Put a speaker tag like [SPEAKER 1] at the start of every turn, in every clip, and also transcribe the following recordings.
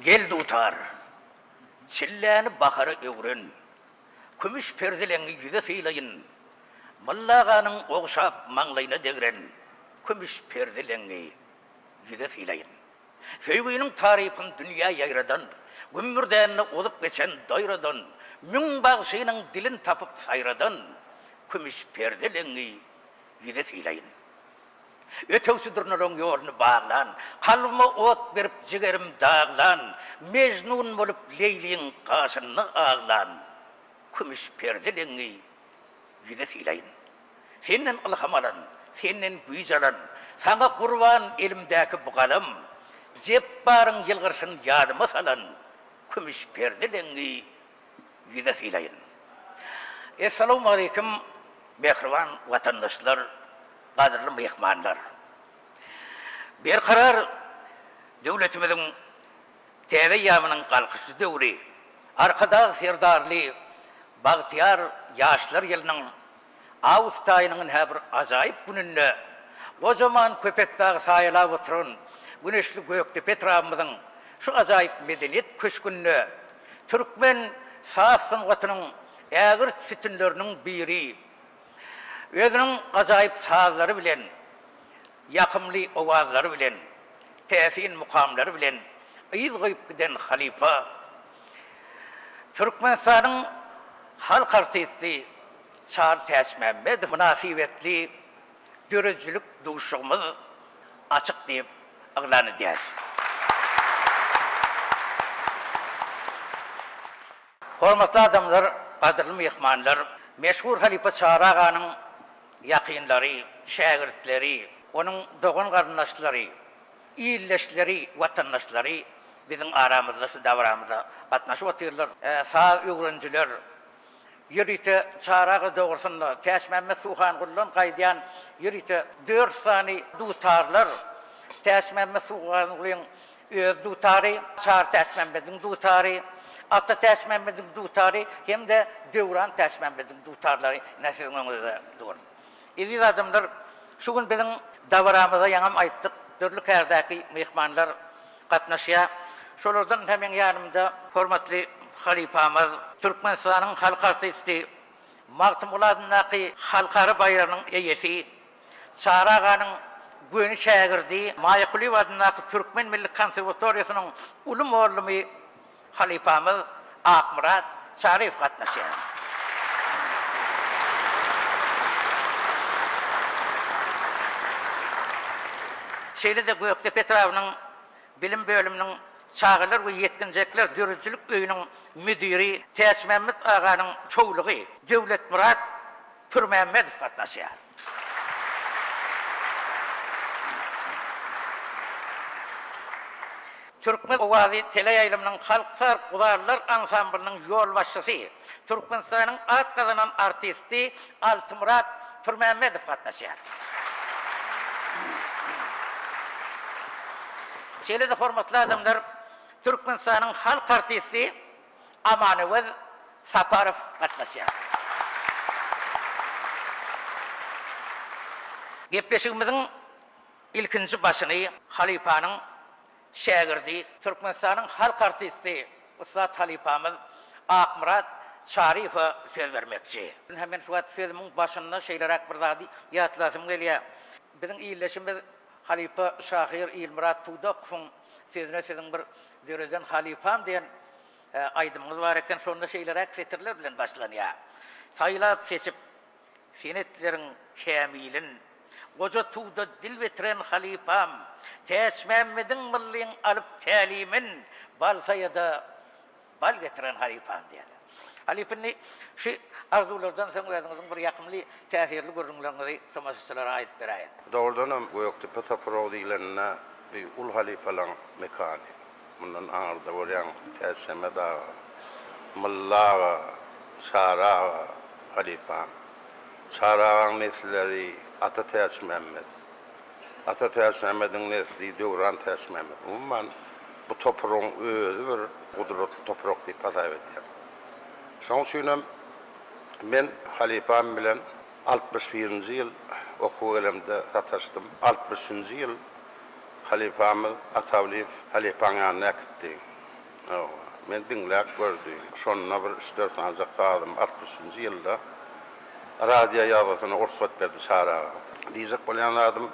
[SPEAKER 1] Gel tutar, çillen bakarı öğren, kümüş perdelerini yüze sıylayın, Mallağanın oğuşap mağlayına degren, kümüş perdelerini yüze sıylayın. Söygüyünün tarifin dünya yayradan, gümmürdenini olup geçen doyradan, mün bağışıyının dilin tapıp sayradan, kümüş perdelerini yüze sıylayın. Ötevsi durnaron yorunu bağlan, kalbıma ot berip cigerim dağlan, mecnun bolup Leyli'nin kaşını ağlan, kümüş perdelerini yüze sıylayın. Senin alhamalan, senin güycalan, sana kurban elimdeki bu kalem, Cebbarın yılgırsın yadıma salan, kümüş perdelerini yüze sıylayın. Esselamu aleyküm, mehriban vatandaşlar, qadirli mehmanlar. Bir karar devletimizin teve yamının kalkışı devri, arkada serdarlı, bağtiyar yaşlar yılının Ağustayının her bir acayip gününde, o zaman köpektağı sayıla oturun, güneşli Göktepe tarafımızın şu acayip medeniyet köşkünde, Türkmen sağsın vatının ağır sütünlerinin biri, özünün acayip sazları bilen, yakımlı ovazları bilen, tesin mukamları bilen, iz gıyıp giden halifa, Türkmenistan'ın halk artisti Çağrı Təs Məhəmməd münasibetli görücülük duşuğumuz açık deyip ilan edeceğiz. Hormatlı adamlar, qadirli mehmanlar, meşhur halifa Çağrı Ağa'nın yakınları, şagirdleri, onun doğan qardaşları, iyilleşleri, vatandaşları bizim aramızda, şu davramıza katnaşıp atıyorlar. Sağ öğrenciler, yürüte Çağrı doğrusunda Təs Məhəmməd Suhan kullan qaydayan yürüte 4 sani dutarlar. Təs Məhəmməd Suhan kullan öz dutarı, Çağrı Təs Məhəmmədin dutarı, Ata Təs Məhəmmədin dutarı, hem de Devran Təs Məhəmmədin dutarları nesilin önünde doğru. İziz adamlar, şu gün bizim davramıza yanım ayttık, türlü kerdaki mehmanlar katnaşıya. Şolardan hemen yanımda hormatlı halifamız, Türkmenistan'ın halk artisti, Mağtumuladınaki halkarı bayramının eyesi, Çağrı Ağa'nın güni şagirdi, Mayakuli adındaki Türkmen Milli Konservatoryasının ulum oğlumu halifamız Akmurat Şarif katnaşıya. Şeyle de Göktepe tarafının bilim bölümünün çağırlar ve yetkinecekler görücülük öyünün müdiri Təs Məhəmməd Ağa'nın çoğuluğu Devlet Murat Pürməhəmmədov katnaşıya. Türkmen Ovazi Teleyayılımının Halksar Kudarlar Ansamblının yol başçısı, Türkmenistan'ın at kazanan artisti Altı Murat Pürməhəmmədov katnaşıya. Şeyle de hormatlı adamlar, Türkmenistan'ın halk artisti Amanıvız Saparov katnaşıya. Gepleşigimizin ilkinci başını halifanın şagirdi, Türkmenistan'ın halk artisti Ustad halifamız Akmurat Şarif'e söz vermekçi. Hemen şu an sözümün başında şeyler bir zadi yatlasım geliyor. Bizim iyileşimiz Halifa Şahir İlmurat Tuğdak'ın sözüne sözün bir döreden halifam diyen aydımız var eken sonunda şeyler aksetirler bilen başlanıyor. Sayılap seçip senetlerin kamilin, koca tuğda dil betiren halifam, Təs Məhəmmədin millin alıp talimin, bal sayada bal getiren halifam diyen. Halifini şu arzulardan sen bir yakımlı tesirli görünümlerinizi somasızlara ait bir ayet.
[SPEAKER 2] Doğrudan Göktepe Taproğlu ilerine bir ul halifelan mekanı. Bundan ağırda orayan Təs Məhəmməd Ağa, Mılla Çağrı Ağa halifam. Çağrı Ağa'nın nesilleri Ata Təs Məhəmməd. Ata Təs Məhəmmədin nesli Devran Təs Məhəmməd. Umman bu toprağın özü bir kudretli toprak deyip atayip ediyor. Son suyunum ben halifam bilen 61. yıl oku elimde sataştım. 60. yıl halifamız Atavliyev halifanın yanına gitti. Men dinlep gördüm. Şonuna bir 3-4 azak tadım 60-njy ýylda radio ýazysyna ursat berdi Saraga. Diýjek bolýan adam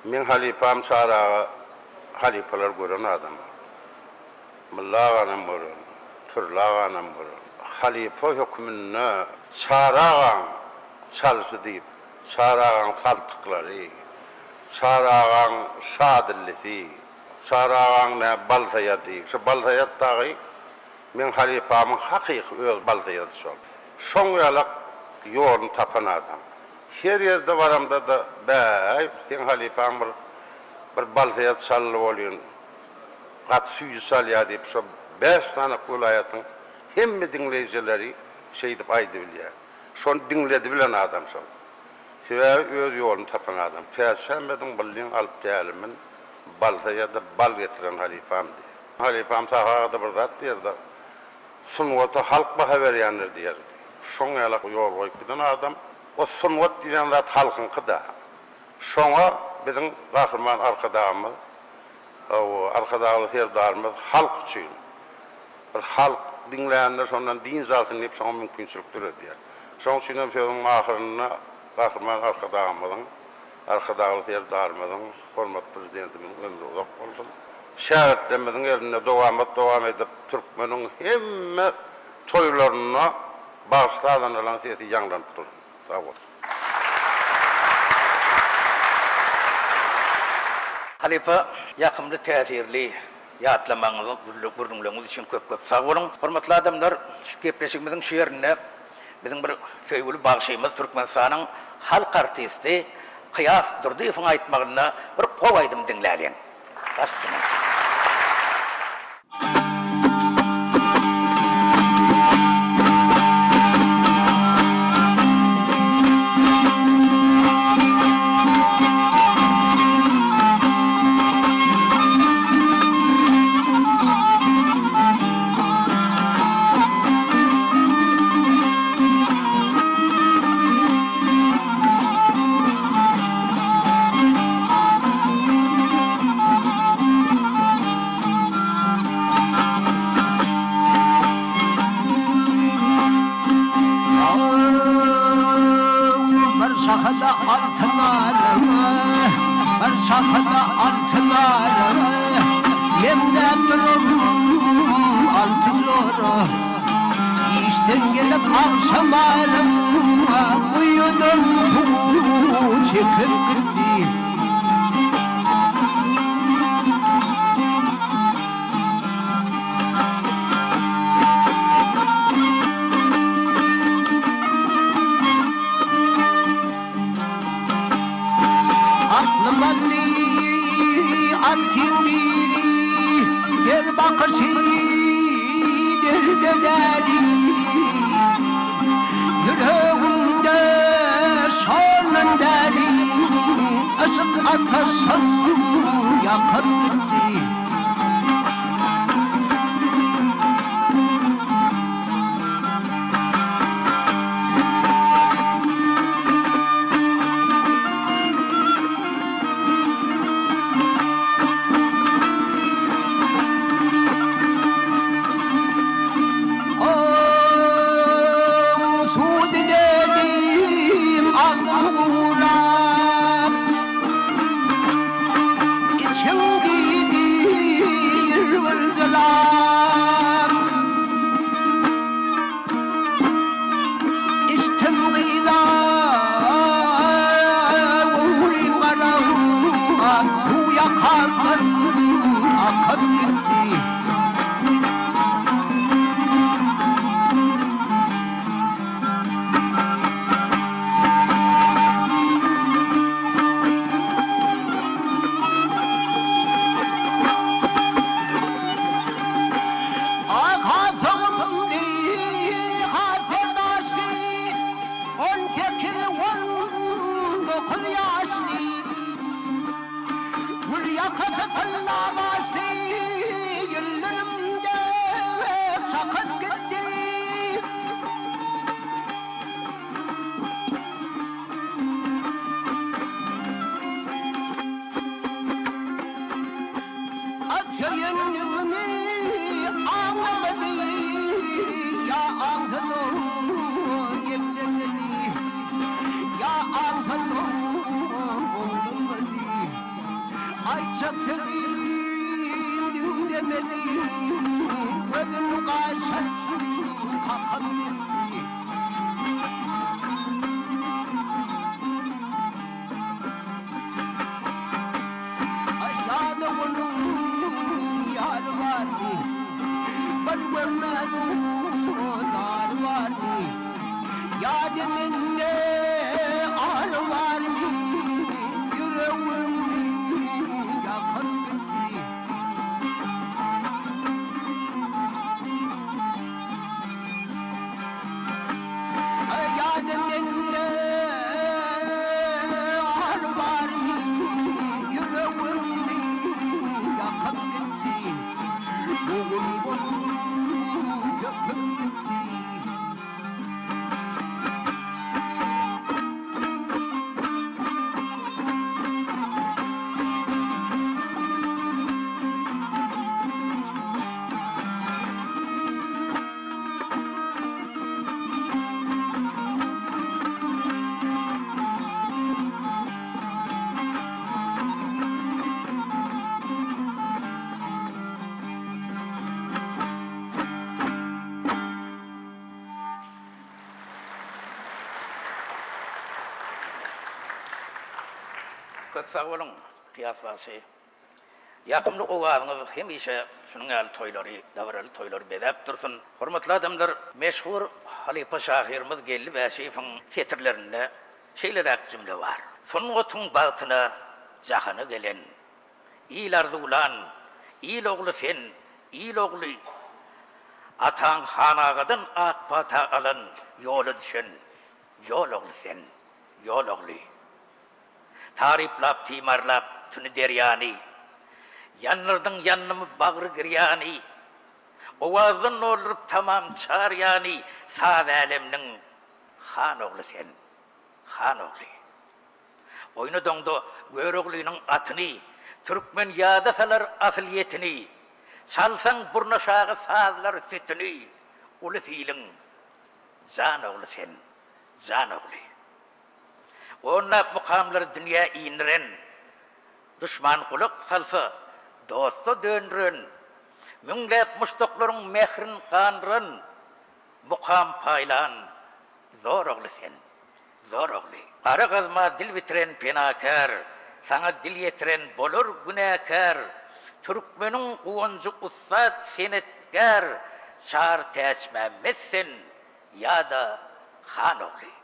[SPEAKER 2] men halipam Saraga halipalar gören adam. Mullaganam gören, türlaganam gören. Halipa hükmünde Saraga çalsy diýip, Saraga saltyklary, Saraga şadillisi, Saraga ne baltayady. Şu baltayat tagy men halipamyň hakyky öz baltayady şol. Şoň ýalak ýolun tapan adam. Her ýerde baramda da bäý, sen halipam bir baltayat çally bolýan. Gat suýy salýa diýip şo 5 tane kulayatyň hemme dinleýijileri şey diýip aýdy bilýär. Şonu dinledi bilen adam şol. Sebäbi öz ýolunu tapan adam. Täsemmedin bilýän alyp dälimin baltaya da bal getiren halifam diýär. Halifam sahada bir zat diýerdi. Sunwata halk baha berýänler diýerdi. Şoň ýalak ýol goýup giden adam, o sunwat diýen zat halkyňky da. Şoňa biziň gahryman arkadaşymyz, o arkadaşly herdarymyz halk üçin. Bir halk dinleýänler şondan din zatyny diýip şoňa mümkinçilik berýär. Şoň üçin hem ahyryna gahryman arkadaşymyzyň, arkadaşly herdarymyzyň, hormat prezidentimiň ömrü uzak bolsun. Şähertlemediň elinde dowam edip türkmeniň hemme toýlaryna başladan alan sesi ýanglanıp durdy. Sag bol.
[SPEAKER 1] Halipa ýakymda täsirli ýatlamaňyzy gürlüňiz üçin köp sag bolun. Hormatly adamlar, şu gepleşigimiziň şu ýerinde biziň bir söýgüli bagşymyz Türkmenistanyň halk artisti Qiyas Durdiýewiň aýtmagyna bir gowaýdym dinläýän. Rastymy?
[SPEAKER 3] Şahada altıları yemde durum altı zoru işten gelip akşamarım uyudum çekip gitti. Aklıma altınbiri bir bakışıdır dederi yüreğimde şanın deri ışık atasın yakıp gitti. Uğrap içim bir Ankadon yemlemedi Ya Ankadon olmadı Ay çakılıyım demedi Ödün kaşar kakan gitti Ay yâda onun yârı var mı Bal vermedin dar var mı Yâdımında ağır var mı Yüreğimi yakar gitti Yâdımında ağır var mı Yüreğimi yakar gitti Bugün yakar gitti
[SPEAKER 1] Köp sağ olun, kıyas bası. Yakımlı ovağınız hemişe şunun el toyları, davralı toyları bedep dursun. Hormatly adamlar, meşhur Halipa şahirimiz geldi ve şeyfin setirlerinde şeyler cümle var. Son otun bağıtına cahanı gelen, il ardı ulan, il oğlu sen, il oğlu, atan hanağıdan akbata alan yolu düşen, yol oğlu sen, yol oğlu. Tariplap, timarlap, tünü deryani, yanırdın yanımı bağrı giryani, ovazın olup tamam çağır yani, sağ alemnin han oğlu sen, han oğlu. Oyunu dondu gör oğlunun atını, Türkmen yada salar asiliyetini, çalsan burnaşağı sazlar sütünü, ulu fiilin, can oğlu sen, can oğlu. Onlar mukamları dünya indiren, düşman kuluk kalsa, dostu döndürün, münglep müştakların mehrin kanırın, mukam paylan, zor oğlu sen, zor oğlu. Ara kazma dil bitiren penakar, sana dil yetiren bolur günahkar, Türkmenin uoncu ussat senetkar, çağır teçmemezsin, ya da han oğlu.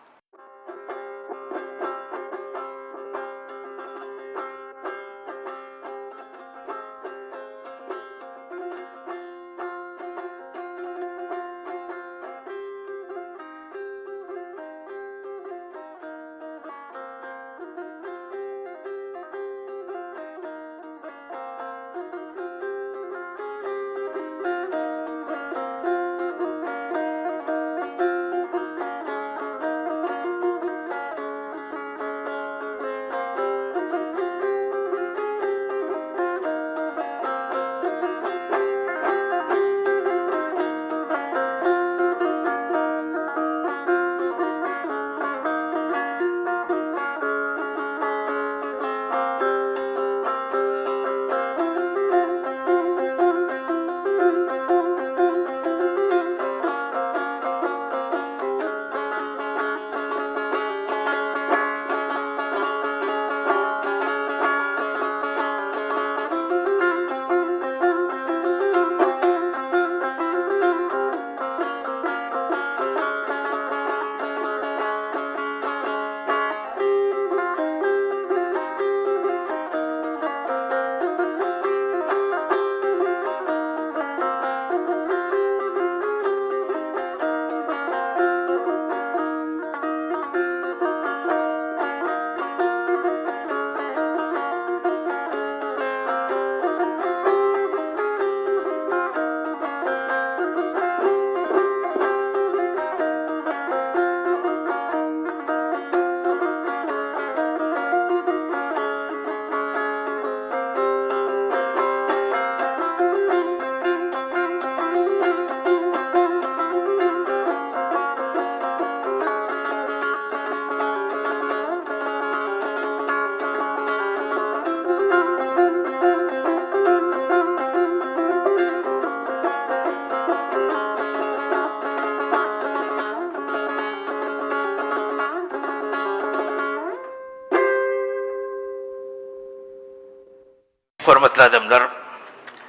[SPEAKER 1] Hormatly adamlar,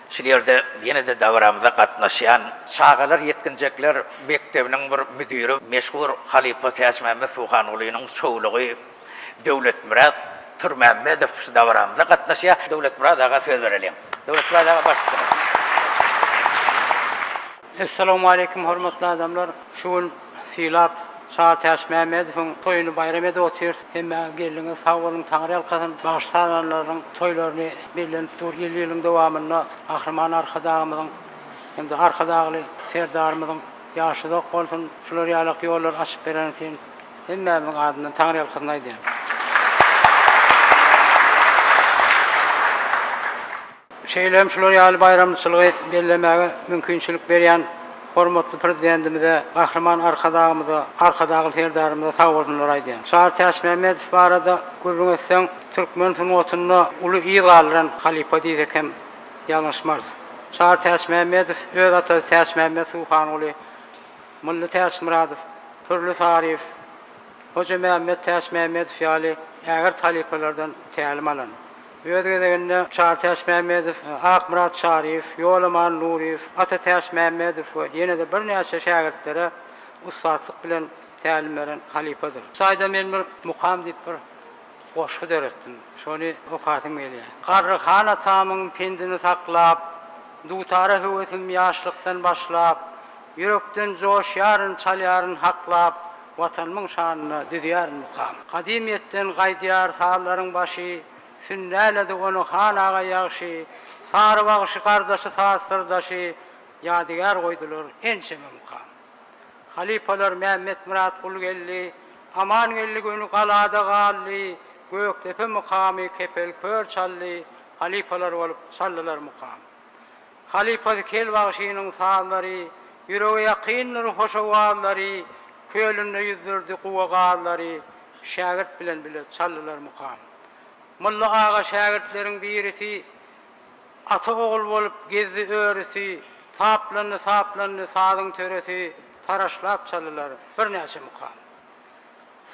[SPEAKER 1] şilerde yine de davramıza katnaşyan çağalar yetkinjekler mektebinin bir müdiri meşhur Halipa Täş Mämme Suhan ulynyň çoğulugy Döwlet Murad Turmammedow şu davramıza katnaşýar. Döwlet Murad aga söz berelim. Döwlet Murad aga başlasın.
[SPEAKER 4] Assalamu alaikum hormatly adamlar. Şuun silap Saat Täş Mämmedowyň toýuny bayram edip otyr. Hemme geldiňiz sag bolun taňry alkasyň bagşlananlaryň toýlaryny bilen dur ýylyň dowamyna Ahryman arkadagymyň hemde arkadagy serdarymyň ýaşyda bolsun şular ýalyk ýollar açyp beren sen hemmämiň adyna taňry alkasyň aýdym. Şeýlem şular ýaly bayramçylygy bellemäge mümkinçilik berýän hormatly prezidentimize, Ahryman arkadagy serdarymyza sag bolsunlar aýdym. Saat Täş Mämmedow barada görüňizseň türkmen sunwatyna uly ýyl alyran Halipa diýekem ýalňyşmaz. Saat Täş Mämmedow öz atasy Täş Mämme Suhan uly Mulla Täş Muradow, Pürlü Sarif, Hoca Mämmed Täş Mämmedow ýaly äger halipalardan tälim alan. Ödegende Saat Täş Mämmedow, Akmurat Şarif, Ýolaman Nuriýew, Ata Täş Mämmedow we ýene de bir näçe şagirdlere ustatlyk bilen tälim beren halipadyr. Saýda men bir mukam diýip bir goşgy döretdim. Şonu okatym gelýär. Garryhan atamyň pendini saklap, dutara höwetim ýaşlykdan başlap, ýürekden joşýaryn çalýaryn haklap, watanyň şanyna düzýäryn mukam. Kadimiýetden gaýdýar sallaryň başy Sünnäledi onu hanaga ýagşy, sary bagşy gardaşy saatyrdaşy ýadygar goýdular ençeme mukam. Halipalar Mämmed Murad Kul geldi, Aman geldi günü galada gally, Göktepe mukamy kepel kör çally, halipalar bolup çallylar mukam. Halipa kel bagşynyň sallary, ýüregi ýakynly hoşawallary, kölünde ýüzdirdi guwagallary, şagirt bilen çallylar mukam. Mulla ağa şagirdleriň birisi ata ogul bolup gezdi örüsi, taplandy sadyň töresi, taraşlap çalylar bir näçe mukam.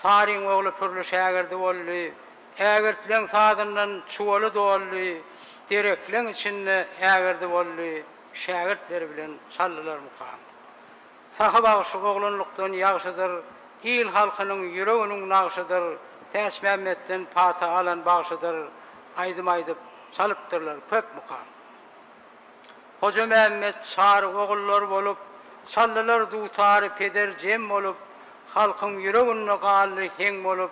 [SPEAKER 4] Saryň ogly pürlü şagirdi boldy, ägirtleň sadyndan çuwaly doldy, direkleň içinde ägirdi boldy, şagirdler bilen çalylar mukam. Sahaba şu oglunlukdan ýagşydyr, il halkynyň ýüreginiň nagşydyr. Täş Mämmedden pata alan bagşydyr, aýdym çalypdyrlar köp mukam. Hoca Mämmed çary ogullar bolup, çallylar dutary peder jem bolup, halkyň ýüregine gally heň bolup,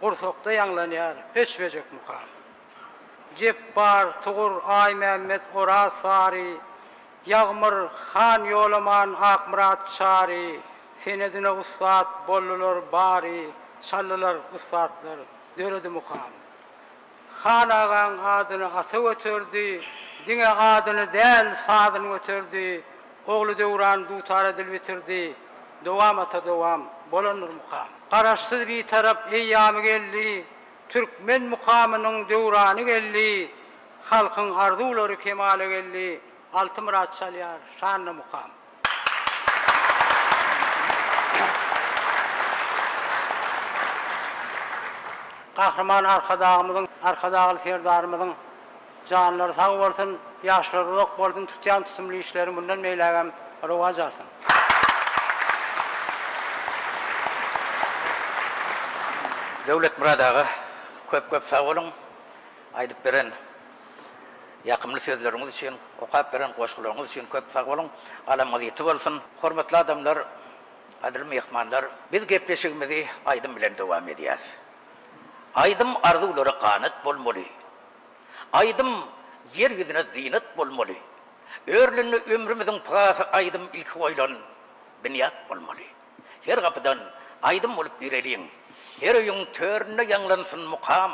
[SPEAKER 4] gursakda ýanglanýar, öçmejek mukam. Jepbar, Tugur, Ay Mämmed, Oraz Sari, Ýagmyr, Han Ýolaman, Akmurat Şari, senedine ustat bollular bari, çallylar ustatlar döredi mukam. Han ağaň adyny ata götürdi, diňe adyny däl sadyny götürdi, ogly döwran dutara dil bitirdi, dowam ata dowam bolanur mukam. Garaşsyz bir tarap eýýamy geldi, türkmen mukamynyň döwrany geldi, halkyň arzulary kemale geldi, Altı Murat çalýar şanly mukam. Ahryman arkadagy serdarymyň janlary sag bolsun, ýaşlary uzak bolsun, tutýan tutumly işleri bundan meýlegem rowaj alsyn.
[SPEAKER 1] Döwlet Murad aga köp sag bolun. Aýdyp beren ýakymly sözleriňiz üçin, okap beren goşgularyňyz üçin köp sag bolun. Alamyňyz ýetip bolsun. Hormatly adamlar, adil mehmanlar, biz gepleşigimizi Aýdym bilen dowam edýäs. Aýdym arzulary qanat bolmaly. Aýdym yer ýüzüne zinat bolmaly. Örlünni ömrümiziň pahasy Aýdym ilki goýulan binýat bolmaly. Her gapydan Aýdym bolup gireliň. Her öýüň törüne ýanglansyn mukam.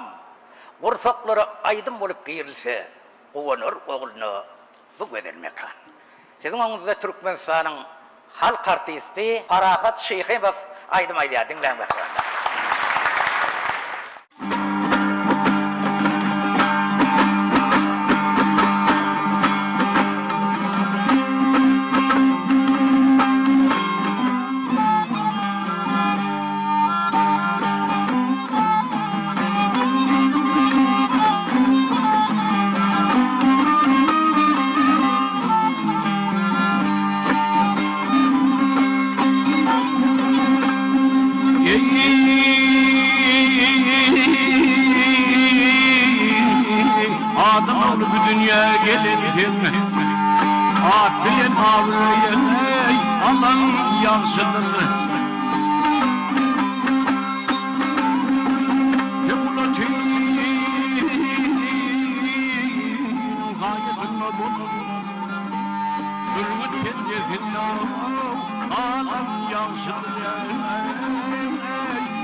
[SPEAKER 1] Gursaklary Aýdym bolup girilse, gowanur ogulna bu gözel mekan. Siziň oňuňyzda Türkmenistanyň halk artisti Farahat Şeýhemow Aýdym aýdýar diňlen bakýar.
[SPEAKER 3] ağrıyı alan yansıdır.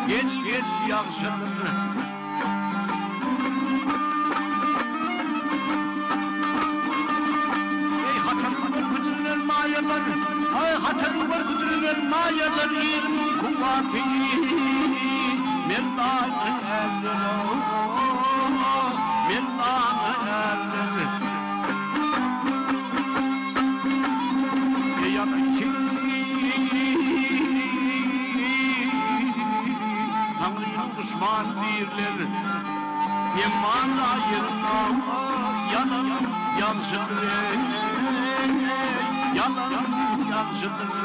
[SPEAKER 3] Gel yansıdır. Ey hatanı kuduruver mayalar, ay hatanı kuduruver mayalar, ilmin kuvveti Mevlana erler, Mevlana erler. Ey yakıcı Tanrı'nın düşman değiller, iman ayırma yalan yansıdır, yalan yansıdır.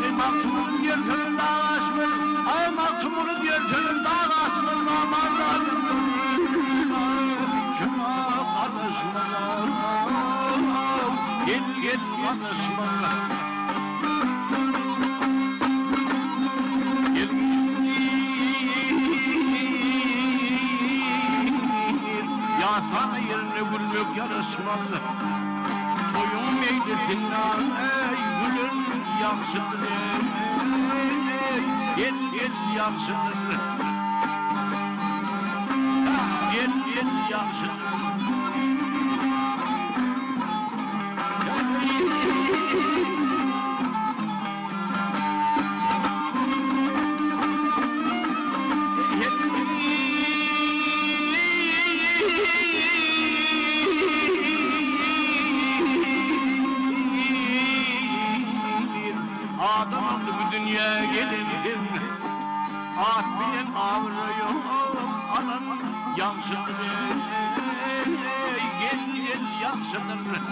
[SPEAKER 3] Ey maktumunu gördüğün dağasmır, ay maktumunu gördüğün dağasmır, amanlarım şuna karışmalar, gel karışmalar. Sana yerine gülmek yarışmaz. Toyun meylesinler, ey gülün yansıdır. Gel yansıdır. Gel yansıdır. Adam bu dünya gelir, at bilen ağrıyor, anan yansıdır, gel yansıdır.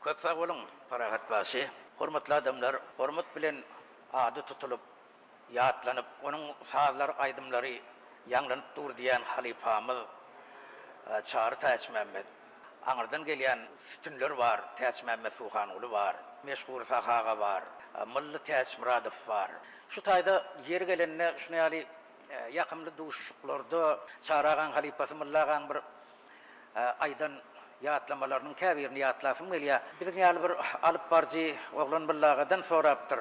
[SPEAKER 1] Köp sağ olun, Farahat başı. Hormatly adamlar, hormat bilen adı tutulup, yatlanıp, onun sazlar aydımları yanlanıp dur diyen halifamız Çağrı Täç Mehmet. Aňardan gelýän sütünler var, Täç Mehmet Suhanoğlu var, meşhur Sahaga var, Mıllı Täç Muradow var. Şu taýda yer gelenne şunu ýaly ýakymly duşuklarda çağıragan halifasy Mıllagan bir aydan yatlamalarının käbirini yatlasym gelýär. Biziň ýaly bir alyp barjy oglan Mıllagadan sorapdyr.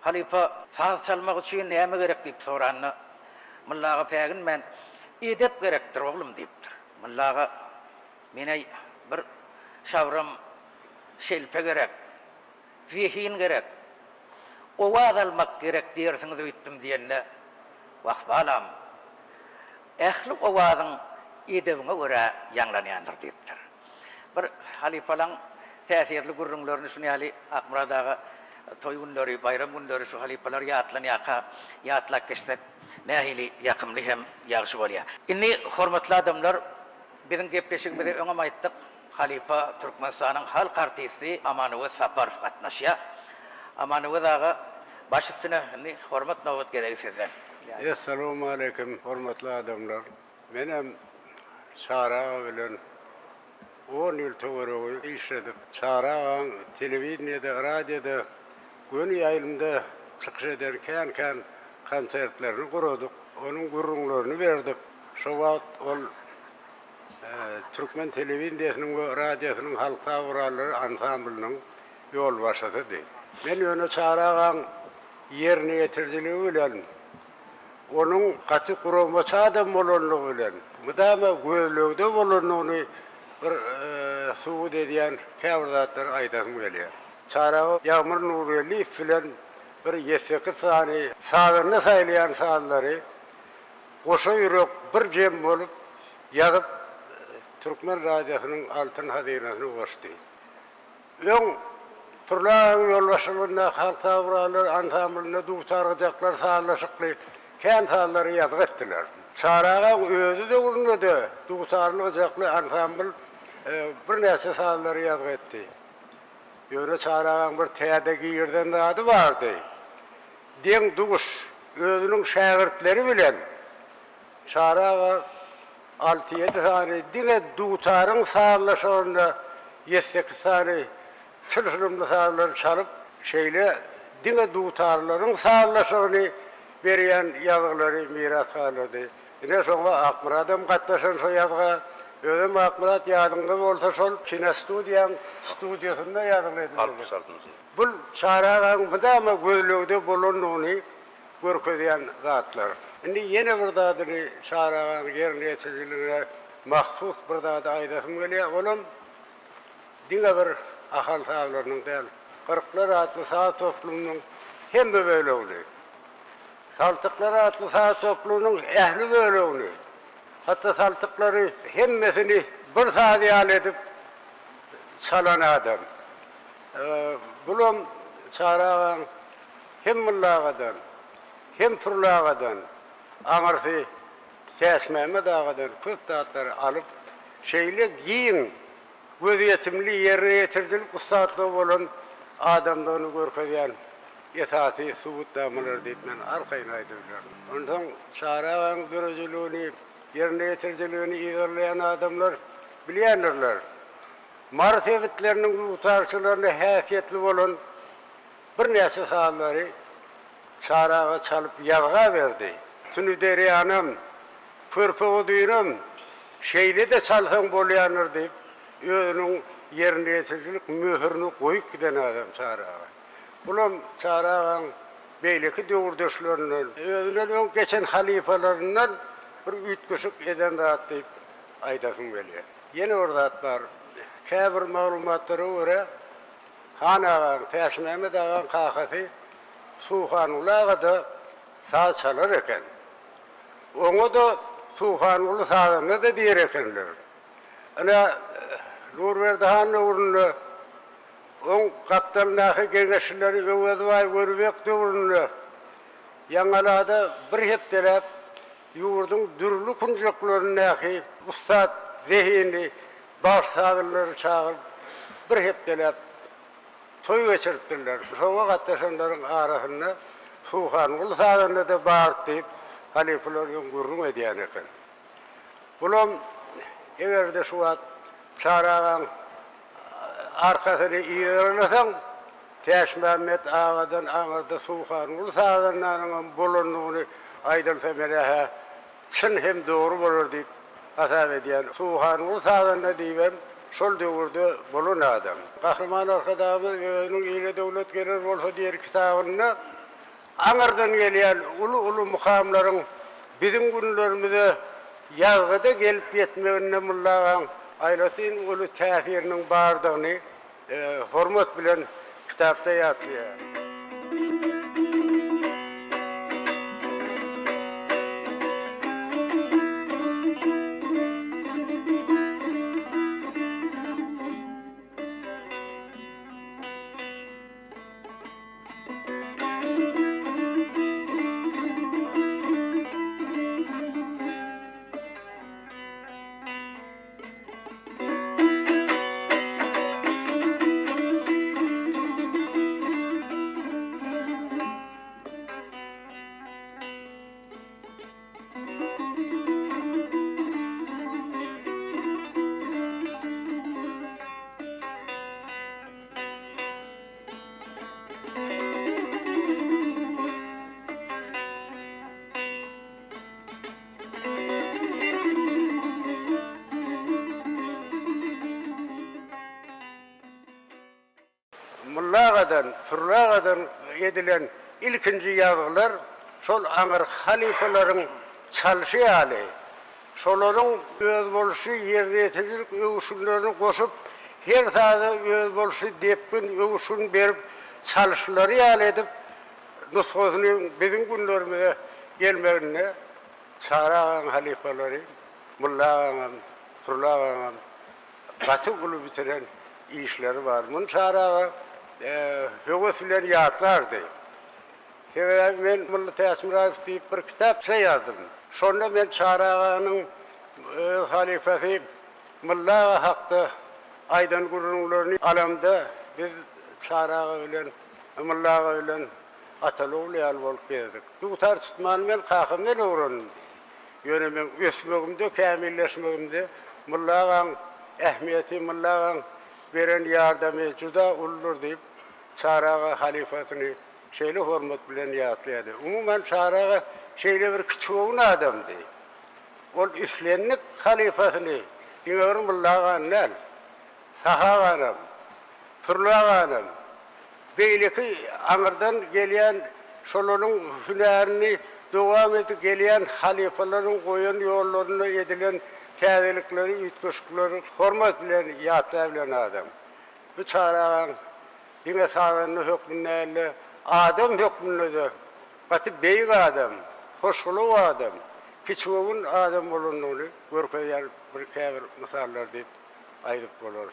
[SPEAKER 1] Halifa saz çalmak üçin näme gerek diýip soranny. Mıllaga pägin men edep gerekdir oglum diýipdir. Mıllaga mene bir şawram şelpe gerek, zihin gerek, owaz almak gerek diýersiňiz öýtdim diýenne wagtbalam. Ähli owazyň edebine görä ýanglanýandyr diýipdir. Bir halifalaň täsirli gurrunlaryny şunu ýaly Akmuradaga toy günleri, bayram günleri şu halifalar ýatlanýaka, ýatlak geçsek nähili ýakymly hem ýagşy bolýar. Inni hormatly adamlar, biziň gepleşigimizi öňe aýtdyk. Halifa Türkmenistanyň halk artisti Amanowy Saparov gatnaşýar. Amanowy daga baş üstüne hormat nowbat gerek sezen.
[SPEAKER 2] Assalamu alaikum hormatly adamlar. Menem Çara bilen 10 ýyl töweregi işledip, Çara telewizionyada, radioda gün ýaýlymda çykyş ederken konsertlerini guradyk. Onun gurrunlaryny berdik. Şo wagt ol Türkmen telewizionyanyň we radiosynyň halk tawralary ansamblanyň ýol başçysy. Men ýöne Çaragaň ýerine ýetirjiligi bilen onun gaty kuramaça adam bolanlygy bilen mudama gözlegde bolanyny bir suwud edýän käwirdatlar aýdasym gelýär. Çara Ýagmyr Nuraliýew bilen bir ýeseki sany sagyny saýlaýan sazlary goşa ýürek bir jem bolup ýazyp
[SPEAKER 5] Türkmen Radyosu'nun altın hazinesini koştu. Yon Pırlağın yolbaşılığında halk tavraları, ansamblına duğtaracaklar, sağlaşıklı, kent halları yazık ettiler. Çarağın özü de urunladı, duğtarılacaklı ansambl bir nesi sağları yazık etti. Yöne çarağın bir teyadaki yerden de adı vardı. Den duğuş, özünün şagirtleri bilen, çarağa 6-7 tane dine duğtarın sağlaşığında 7-8 tane çılışırımlı sağları çalıp şeyle dine duğtarların sağlaşığını veriyen yazıları miras kalırdı. Yine sonra Akmurat'ım katlaşan şu yazığa ödüm Akmurat yadında olsa sol kinestudyan stüdyosunda yazılı edildi. Bu çarağında ama gözlüğüde bulunduğunu görkeyen zatlar. Şimdi yine bir dadını çarağın yerine yetiştirilene mahsus bir dadı aydasım geliyor. Onun dine bir ahal sağlarının değil. Kırklar adlı sağ toplumunun hem de böyle oluyor. Saltıklar adlı sağ toplumunun ehli böyle oluyor. Hatta saltıkları hemmesini bir saat edip çalan adam. Bulum çarağın hem mullağadan, hem pırlağadan, ağırsı Sesmeme dağıdan köp dağıtları alıp şeyle giyin, göz yetimli yerine yetircilik ustaatlı olan adamda onu görkeyen etaati, subut damalar deyitmen arkayına aydılar. Ondan çarağın görücülüğünü, yerine yetirciliğini ilerleyen adamlar bilenirler. Martevitlerinin utarçılarına haysiyetli olan bir nesi sahaları çarağa çalıp yalga verdi. Tünü deri anam, fırpığı duyurum, şeyle de çalsan bolayanır deyip, özünün yerine yetircilik mühürünü koyup giden adam çarağa. Bunun çarağın beyleki dövürdöşlerinden, özünden ön geçen halifelerinden bir ütküsük eden dağıt deyip aydasın geliyor. Yeni orada atlar, kabir malumatları göre Han ağam, Təs Mehmet ağam kakası Suhanulağı da sağ çalar eken. Onu da Suhanulu sağlığına da diyer ekenler. Ana Nurverdi Han'ın uğruna on kaptanlığı gençleri övedvay görüvekti uğruna yanalada bir heptelep yurdun dürlü kuncaklarındaki ustad zihini baş sağırları çağırıp bir heptelep toy geçirttiler. Sonra katlaşanların arasında Suhanul sağlığına da bağırt deyip halifelerden gurrum ediyen eken. Bunun everde şu an çarağın arkasını iyilerlesen Təs Mehmet ağadan ağırda Suhanul sağlığının bulunduğunu aydınsa melehe çın hem doğru bulur deyip hasap ediyen Suhanul sağlığına deyip sol dövürdü bulun adam. Kahraman arkadağımız özünün iyile devlet gelir olsa diğer kitabında Anardan gelen ulu mukamların bizim günlerimize yazgıda gelip yetmeğine mullağın aylatın ulu tesirinin bardığını hürmet bilen kitapta yatıyor. Mullağadan, Fırlağadan edilen ilkinci yazılar, sol ağır halifelerin çalışı hali, solların öz boluşu yerine yeticilik övüşünlerini koşup, her sahada öz boluşu depkin övüşün berip, çalışıları hal edip, nüskozunun bizim günlerimize gelmeğine çağırağın halifeleri, Mullağadan, fırlayan, katı kulu bitiren işleri var. Bunun çarağı hüvüs bilen yatlardı. Sebebi ben Millet Esmirayif deyip bir kitap yazdım. Sonra ben çarağının halifesi Mulla Hakkı Aydan Gurunlarını alamda biz çarağı bilen Mulla bilen Ataloğlu yal bolup geldik. Tutar tutman men kakımdan öğrendim. Yöne men ösmegimde, kamilleşmegimde Mulla'nın ehmiyeti, Mulla'nın veren yardımı juda ulur deyip çarağı halifasını şeyle hürmet bilen yatladı. Umuman çarağı şeyle bir küçüğün adamdı. O üslenlik halifasını dinlerim Mulla'nın Sahavanım, Fırlağanım, beyleki anırdan gelen şolunun hünerini devam edip gelen halifelerin koyun yollarına edilen tevelikleri, ütköşkleri hürmet bilen yatlayan adam. Bu çağrağın dine sağlığını hükmünlerle adam hükmünlerle katı beyik adam, hoşgulu adam, küçüğün adam olunduğunu görkeyen bir kevir misallar deyip ayırıp olur.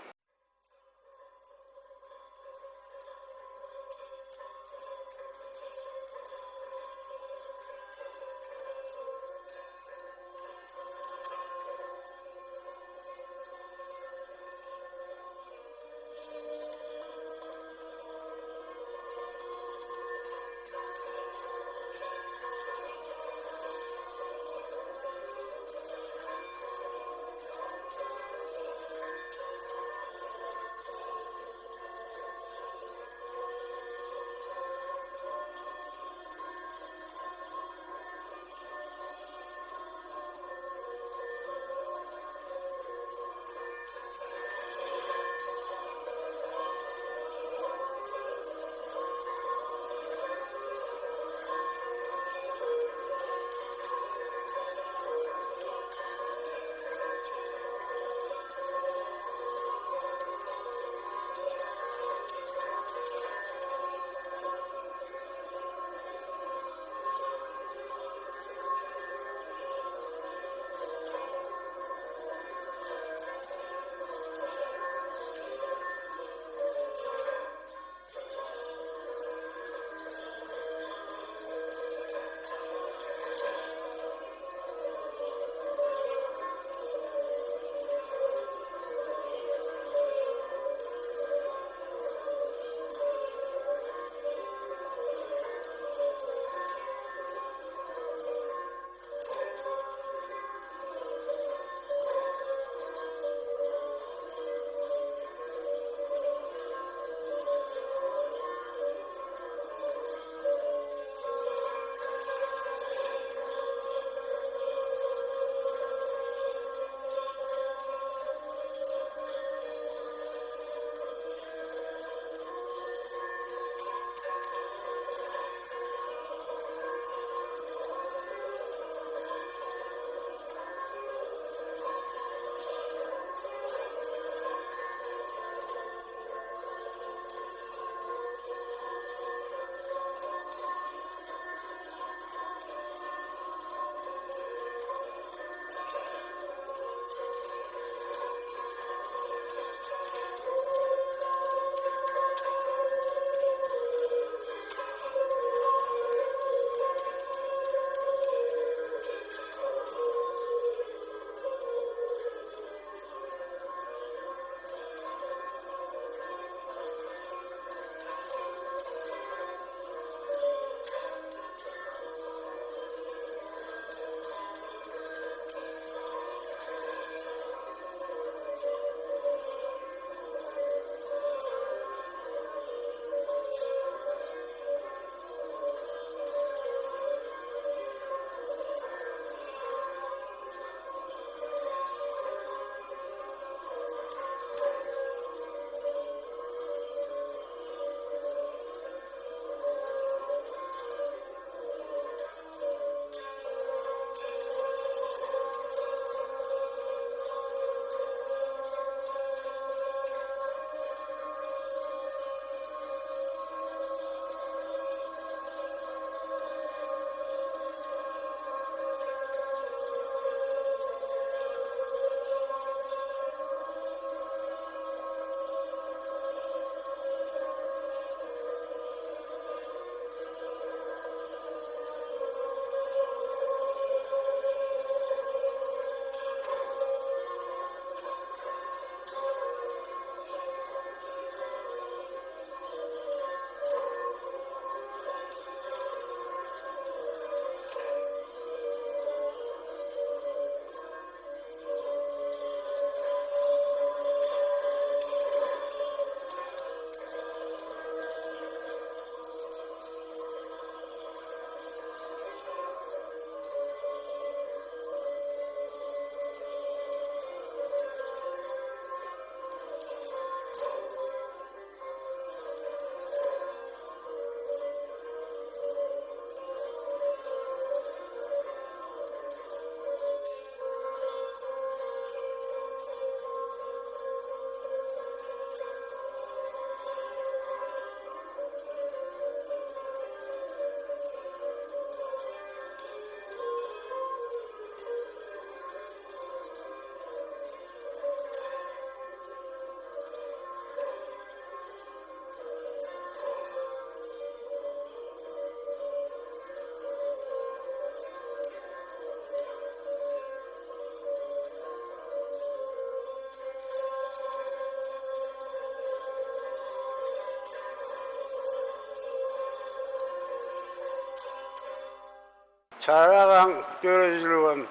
[SPEAKER 5] çağırağın, görücülüğüm,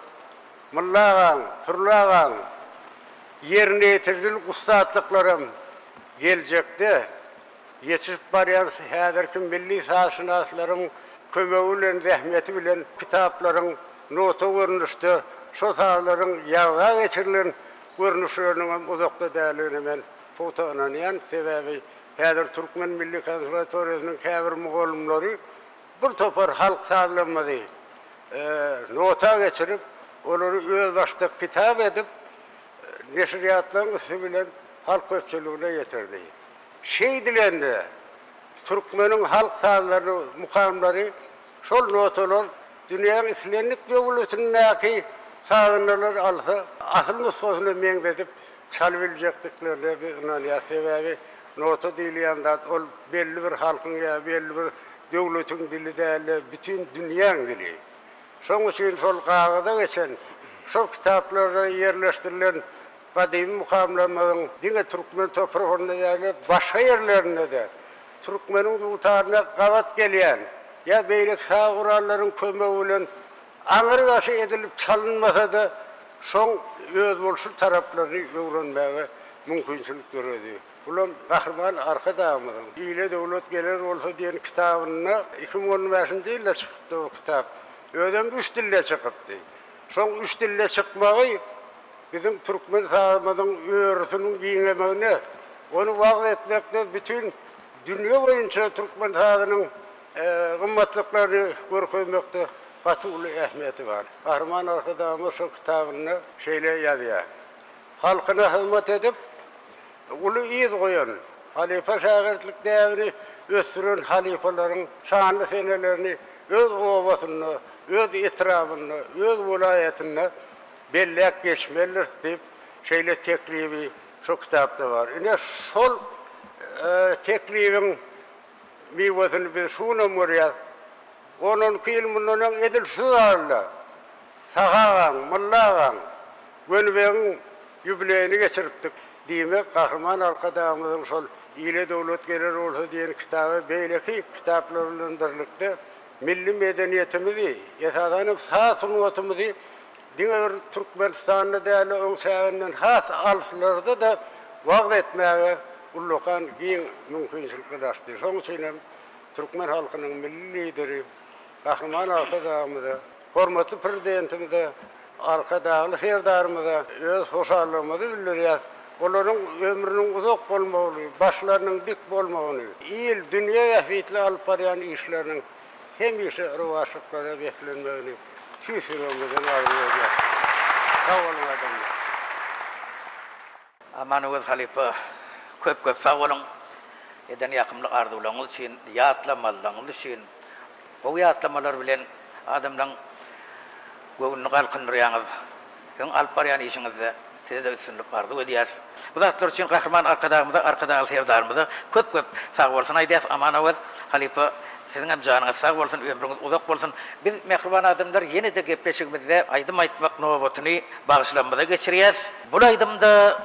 [SPEAKER 5] mullağın, fırlağın, yerine yetiricilik ustaatlıklarım gelecekti. Yetişip barayan hədirki milli sahşinasların kömöğüyle, zahmeti bilen kitapların nota görünüştü. Şu sağların yağğa geçirilen görünüşlerinin uzakta değerlerini ben foto ananayan sebebi hədir Türkmen Milli Konservatoriyasının kəbir muğolumları bir topar halk sağlanmadı. Nota geçirip onları öz başta kitap edip neşriyatların üstü bilen halk köpçülüğüne getirdi. Şey dilendi, Türkmenin halk sağları, mukamları, şol notalar dünyanın İslamik devletindeki sağınırlar alsa, asıl nüshosunu mengdedip çalıbilecektiklerine bir inanıya sebebi nota değil yandan, ol belli bir halkın ya belli bir devletin dili değil, bütün dünyanın dili. Son için sol kağıda geçen, şu kitaplarda yerleştirilen kadim mukamlarının dine Türkmen toprağında yani başka yerlerinde de Türkmenin bu tarihine kavat gelen ya beylik sağ kuralların kömöğüyle anır başı edilip çalınmasa da son öz bolşu taraflarını öğrenmeye mümkünçülük görüyordu. Ulan kahraman arka dağımızın İyle devlet gelir olsa diyen kitabına 2015 değil de çıktı o kitap. Ödem 3 dille çıktı. Son 3 dille çıkmayı bizim Türkmen sağlamadığın öğretinin giyinemeğine onu vaat etmekte bütün dünya boyunca Türkmen sağlığının kımmatlıklarını görmekte katı ulu ehemmiyeti var. Kahraman arkadağımız şu kitabını şeyle yazıyor. Halkına hizmet edip ulu iz koyan, halife şagirtlik devrini östüren halifelerin şanlı senelerini öz ovasını, öz itirafını, öz vilayetini bellek geçmelidir deyip şeyle teklifi şu kitapta var. Yine sol teklifin meyvesini biz şuna müriyaz. Onun ilminden edilsiz ağırla. Sağağın, mullağın, gönüveğin yübileyini geçiriptik. Demek kahraman arkadağımızın sol İyle devlet gelir olsa diyen kitabı beyleki kitaplarından birlikte milli medeniyetimizi, esasanıp sağ sunatımızı diğer Türkmenistan'da değerli ön sevinden has alsılarda da vaat etmeye ullukan giyin mümkünçülükler açtı. Son için Türkmen halkının milli lideri, kahraman arkadağımıza, hormatlı prezidentimize, arkadağlı serdarımıza öz hoşarlığımızı bildiriyoruz. Onların ömrünün uzak olmağını, başlarının dik olmağını, il, dünya yahvitli alıp arayan işlerinin hem işe rıvaşıklara beslenmağını tüysürümüzden arıyoruz. Sağ olun adamlar.
[SPEAKER 1] Amanımız halife köp sağ olun. Eden yakımlı arzularınız için, yatlamalarınız için, o yatlamalar bilen adamdan göğünlük alkındırıyorsunuz. Sen alıp arayan işinizde size de üstünlük vardı ödeyez. Bu zatlar için kahraman arkadağlı sevdarımıza köp sağ olsun aydıyız. Amanımız halife sizin hem canınız sağ olsun, ömrünüz uzak olsun. Biz mehriban adamlar yeni de gepleşikimizde aydım aytmak nöbetini bağışlanmada geçiriyiz. Bu aydımda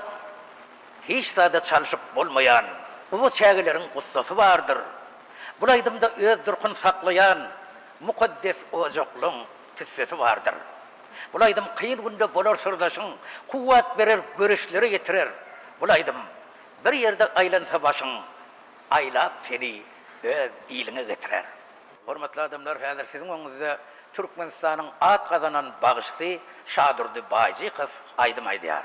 [SPEAKER 1] hiç sade çalışıp olmayan, bu çağıların kutsası vardır. Bu aydımda öz durkun saklayan, mukaddes ocaklığın tissesi vardır. Bu aydım kıyın günde bolar sırdaşın, kuvvet verir, görüşleri getirir. Bu aydım bir yerde aylansa başın, aylap seni öz iyiline getirer. Hormatly adamlar, häzir sizin öňünizde Türkmenistanyň at kazanan bağışçy Şadurdy Bayjykow aýdym aýdýar.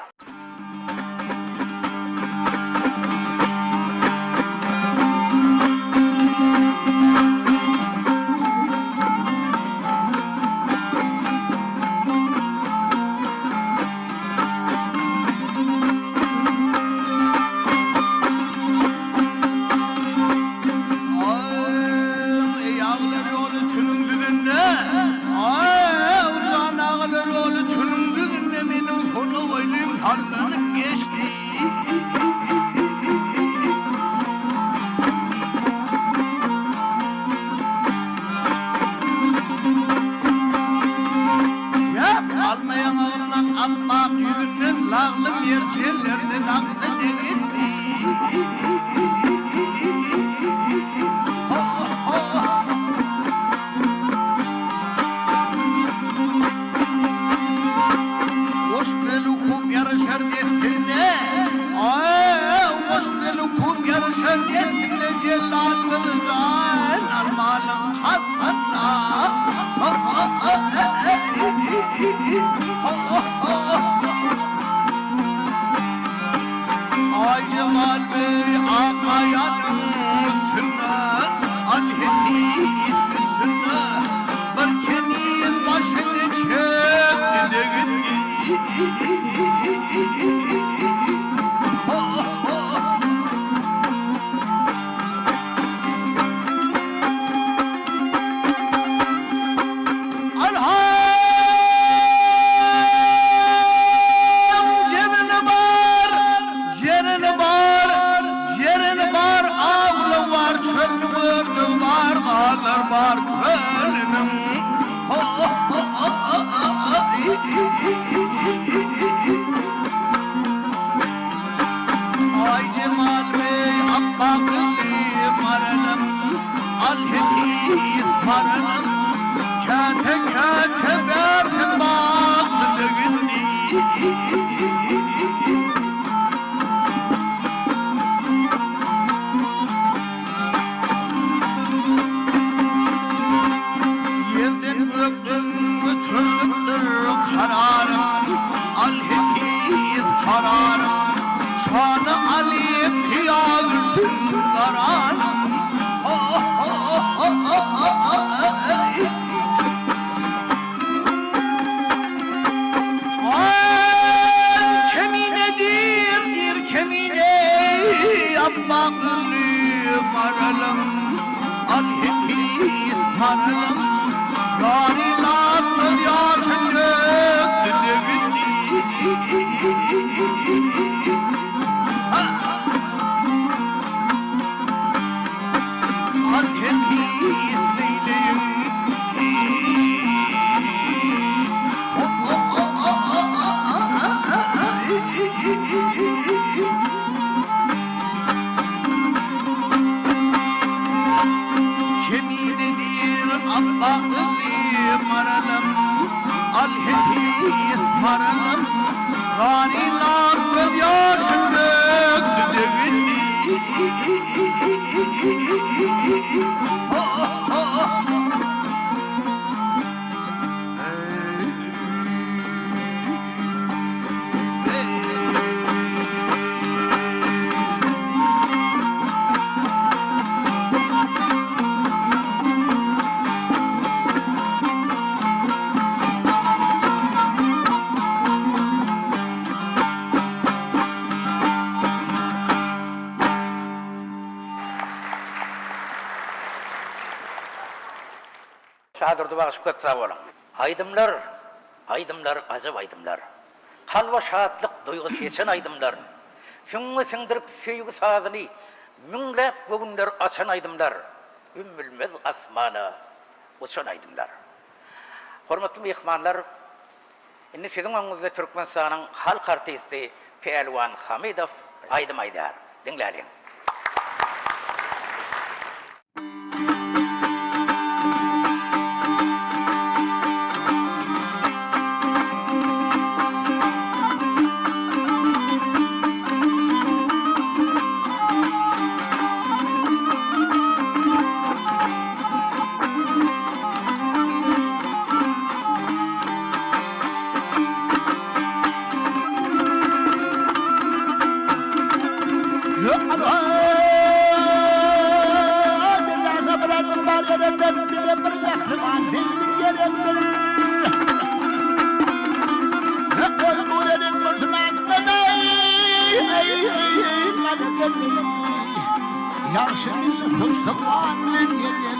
[SPEAKER 3] Harun mayanın üstüne alheti üstüne barkeniz başını çekti var gönlüm ay cemal bey abbakli maralım alheti maralım kâte kâte berdim bağlı günni kararım alheti kararım şanı Ali kıyaldın kararım keminedir kemine abbaklı maralım alheti maralım garilatlı yaşını keminedir Allah'lı maralım alheti maralım garilar göz yaşın döktü
[SPEAKER 1] Şadırdı bağı şükret sağ olun. Aydımlar, aydımlar, acaba aydımlar. Kalva şahatlık duygu seçen aydımlar. Füngü singdirip sevgi sazını münglep bugünler açan aydımlar. Ümmülmez asmana uçan aydımlar. Hormatlı mehmanlar, inni sizin önünüzde Türkmenistan'ın halk artisti Pehlivan Hamidov aydım aydar. Dinleyelim.
[SPEAKER 3] Yaşımızı fıstıklarla gelirdir.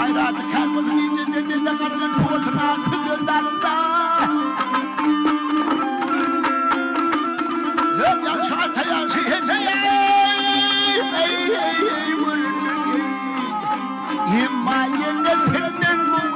[SPEAKER 3] Ayradı kalmadı iyice dediğinde karının tuğutuna kızıyor darında. Yok yaşa teyası heceye. Ey vurdu. Himayende senden bu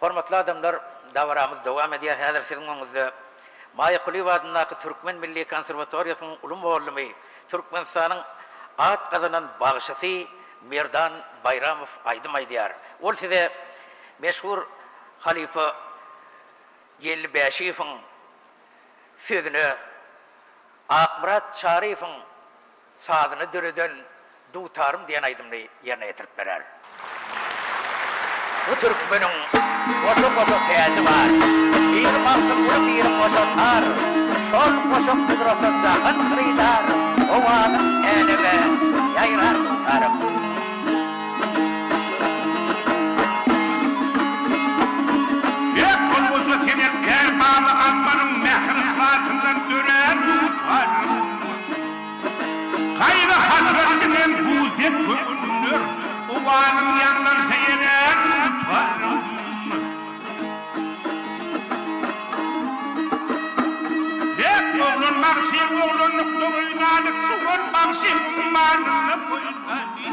[SPEAKER 1] Hormatly adamlar, davaramız devam ediyor. Häzir sizin öňünizde Maýa Kuliýew adynaky Türkmen Milli Konserwatoriýasynyň ulum bollamy Türkmenistanyň at kazanan bagşysy Merdan Bayramow aýdym aýdýar. Ol size meşhur halifa Gelbeşiýewiň sözüni Akmurat Şarifiň sazyny düreden dutarım diýen aýdymly ýerine ýetirip berer. Bu Türkmeniň boşa täzi bar. Bir maktub bulup bir boşa tar. Şol boşa kudratda jahan xridar. O wagym elime ýaýrar dutarım.
[SPEAKER 3] Hep olmasa senin kermanı ammanın mehriflatından döner tutarım. Gayrı hasretinden buzet görünür. O varım yanlar seyrer tutarım. Hep oğlun maksim oğlunluk doğuynadık. Şukur maksim ummanınla boyunladı.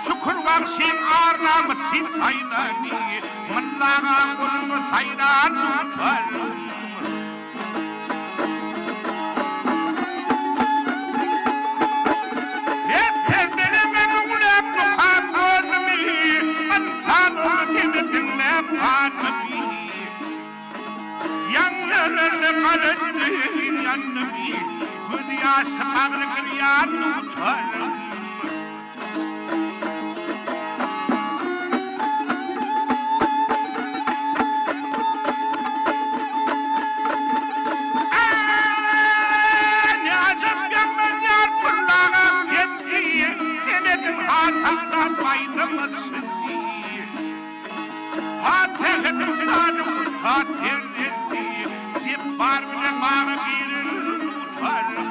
[SPEAKER 3] Şukur maksim ağırnamı sil sayladı. Mıllağa kulumu sayran tutarım. Yanlarını kalıttığın yanını Göz yaşı ağrıkır yanı tutarım. Ne acım yanlar yar fırlağım yettiği Senedim hatamdan faydamızsın Fatih'in sanım fatihlerdi Zipar bile bana girir tutarım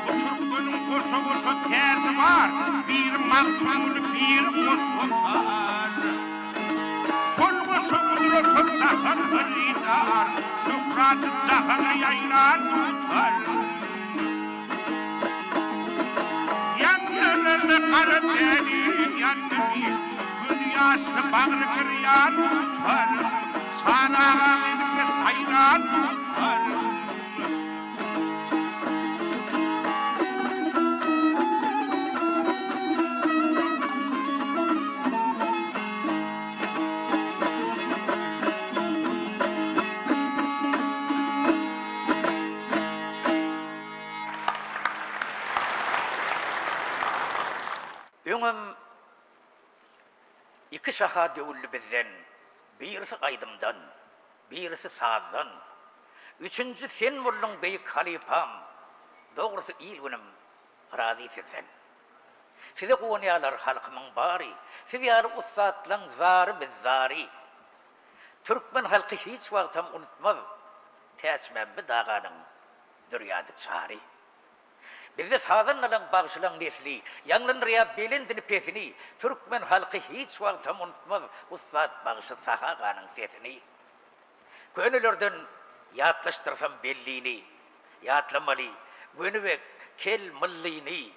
[SPEAKER 3] Bu Türk'ünün koşu terzi var Bir maktul bir koşular Sol koşu kudretim zahar hırridar Şufratın zaharı yayran tutarım Yanlarını karı deli yanlarını Göz yaşlı bağrı kıryan tutarım Sanağa benimle sayran tutarım
[SPEAKER 1] Öňüm iki şaha döwüllü bizden, birisi aýdymdan, birisi sazdan, üçüncü sen boldun beýik halifam, dogrusy il günüm razy sen. Size goňýalar halkymyň bary, siz ýaly ustadlaň zary bizzary. Türkmen halky hiç wagtam unutmaz, täsmembi daganyň dürýady çary. Bizde sazanlaryň bagşylaň nesli, ýanlanýar belindini pesini, Türkmen halky hiç wagtam unutmaz, ustad bagşy sahaganyň sesini. Könülerden ýatlaşdyrsam bellini, ýatlamaly, gönübek kel millini.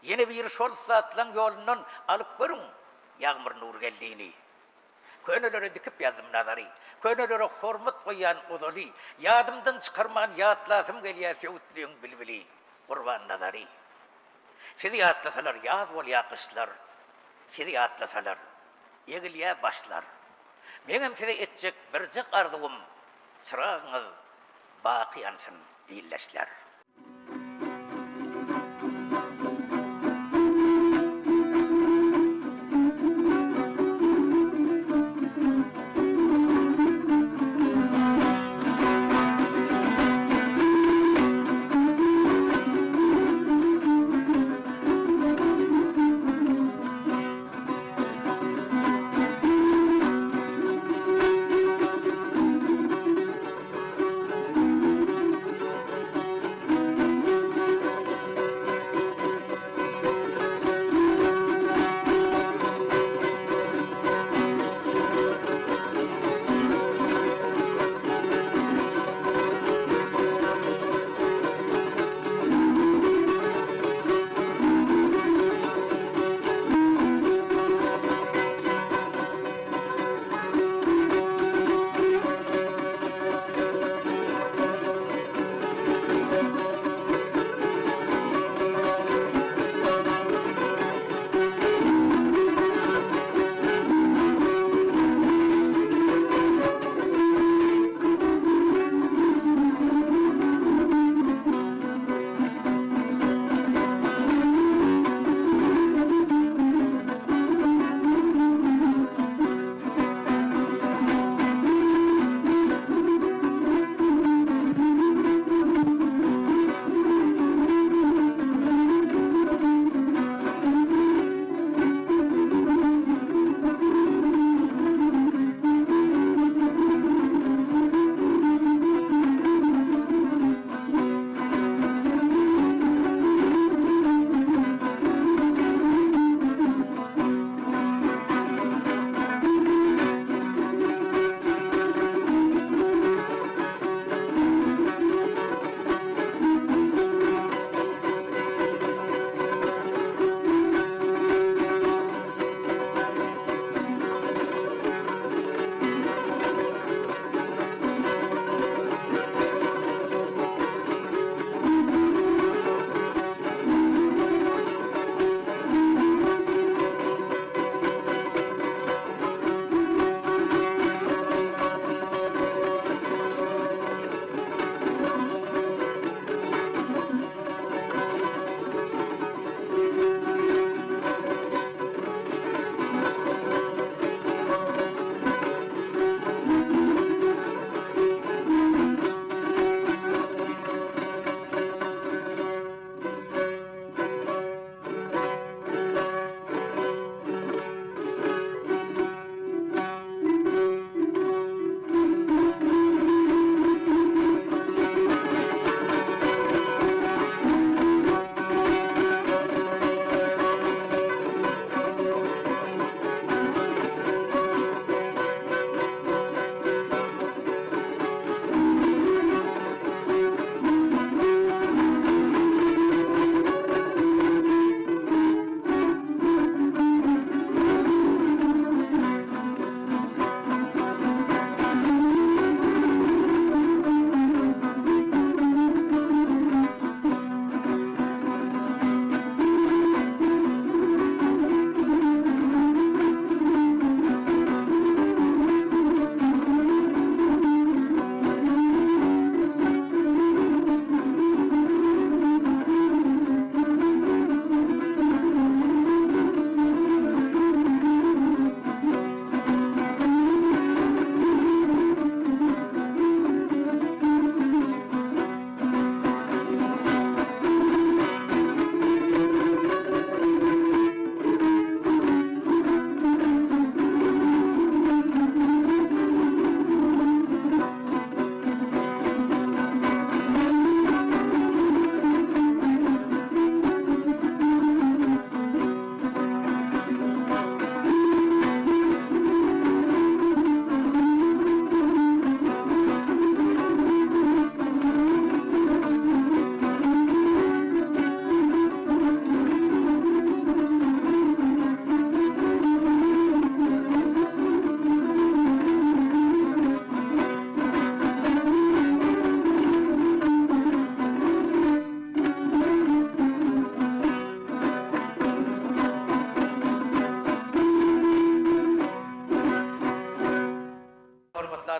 [SPEAKER 1] Yine bir şol satlaň ýolundan alyp görüň, ýagmyr nur geldini. Könülere dikip ýazym nazary, könülere hormat goýan uzaly, ýadymdan çykarman ýatlasym gelýär söwütliň bilbili. Kurban nazari. Sizi atlasalar yaz bol yakışlar. Sizi atlasalar egilye başlar. Benim size etcek bircik arzuğum çırağınız baki yansın iyilleşler.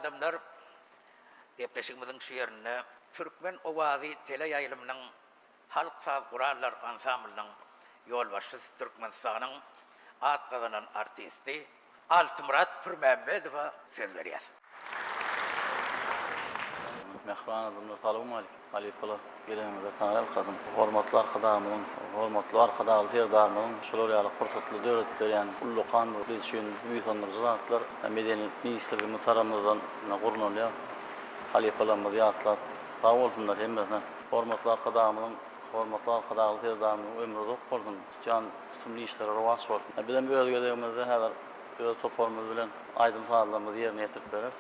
[SPEAKER 1] adamlar gepleşigimiziň şu ýerine Türkmen owazy tele ýaýlymynyň halk saz gurarlar ansamblnyň ýolbaşçysy Türkmenistanyň at gazanan artisti Altımurat Pürmemmedowa söz berýär.
[SPEAKER 6] Mehran adamlar salamu aleykum. Halifalar gelenimize tanıyal kadın. Hormatly arkadaşlarymyň, hormatly arkadaşlar ferdarymyň şolar ýaly pursatly döwletler ýani ullukan biz üçin müýhimdir zatlar medeniýet ministrligini taramyzdan gurulýar. Halifalarymyz ýatlar sag bolsunlar hemmesine. Hormatly arkadaşlarymyň, hormatly arkadaşlar ferdarymyň ömrü uzak bolsun. Jan sümli işler rowaj bolsun. Bilen bu ýergedegimizde häzir öz toparmyz bilen aýdym sağlamyzy ýerine ýetirip bereriz.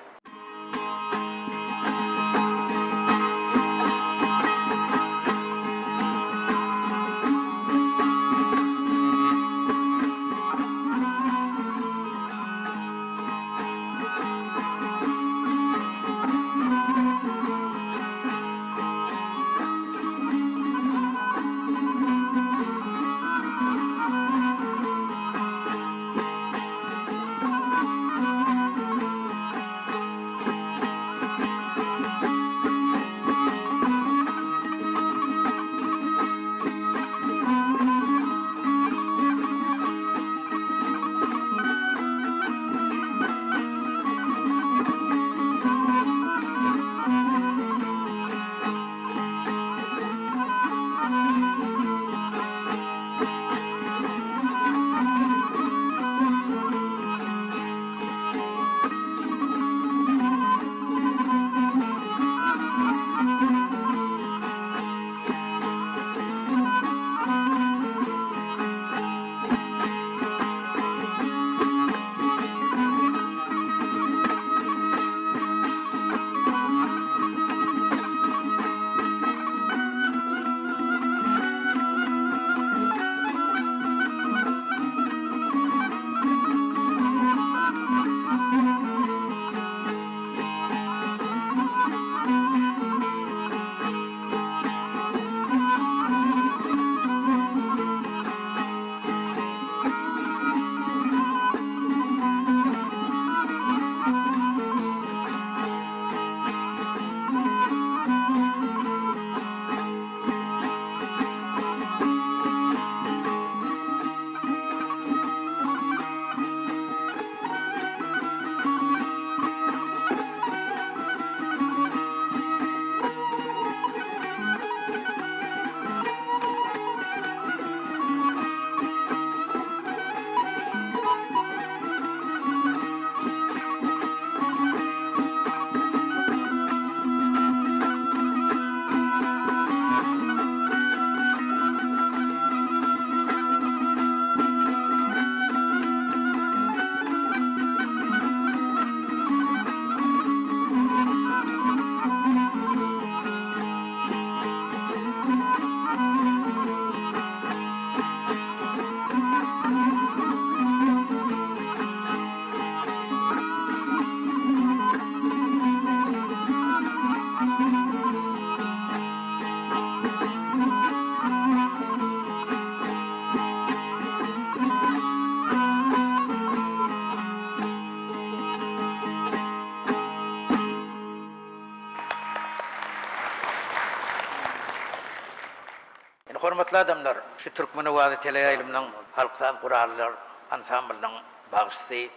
[SPEAKER 1] Hormatly adamlar, şu Türkmen owazy tele ýaýlymynyň halk saz gurarlar ansamblnyň bagçysy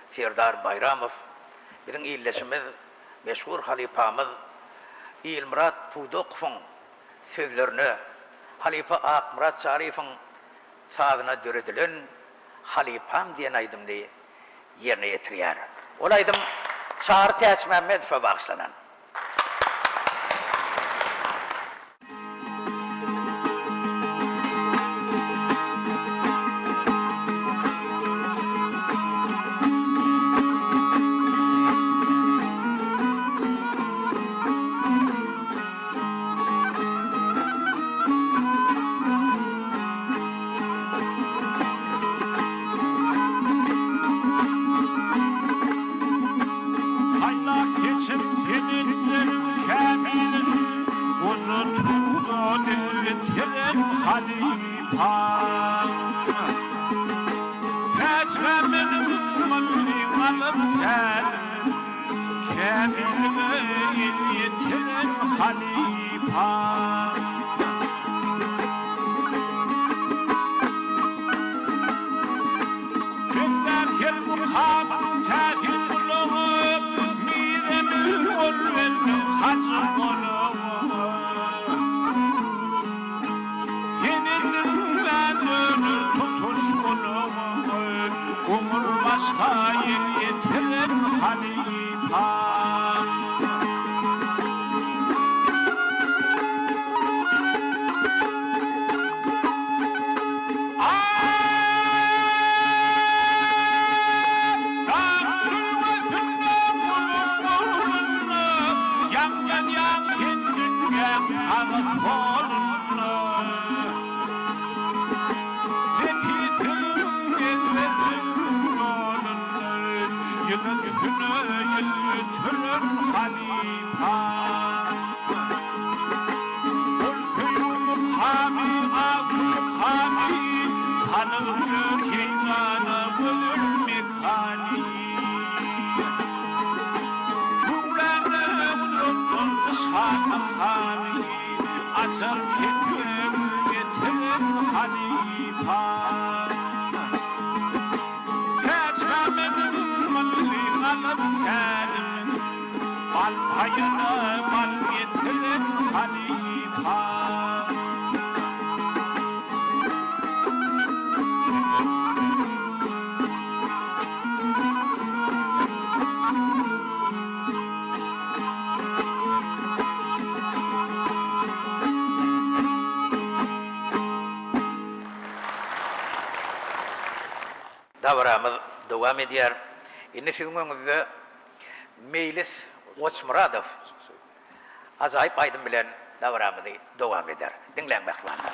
[SPEAKER 1] Serdar Bayramow, biziň ýyllaşymyz, meşhur halipamyz Ilmurat Pudokowyň sözlerini Halipa Akmurat Şarifiň sazyna döredilen halipam diýen aýdymdy ýerine ýetirýär. Ol aýdym Çar Täsmemmedowa bagşlanan.
[SPEAKER 3] Şehirde yetiren halifa Gönder gel muhabbat tehir bulup Miremi ol verdim hacı bulup Yenilden dönür tutuş bulup Umur başka yer yetiren halifa Asal hikmet getiren halifa Kesmemedim malli alıp geldim Mal payına mal getiren halifa
[SPEAKER 1] Davramız devam ediyor. İnne sizin önünüzde Meylis Oçmuradov acayip aydın bilen davramızı devam eder. Dinleyin mehmanlar.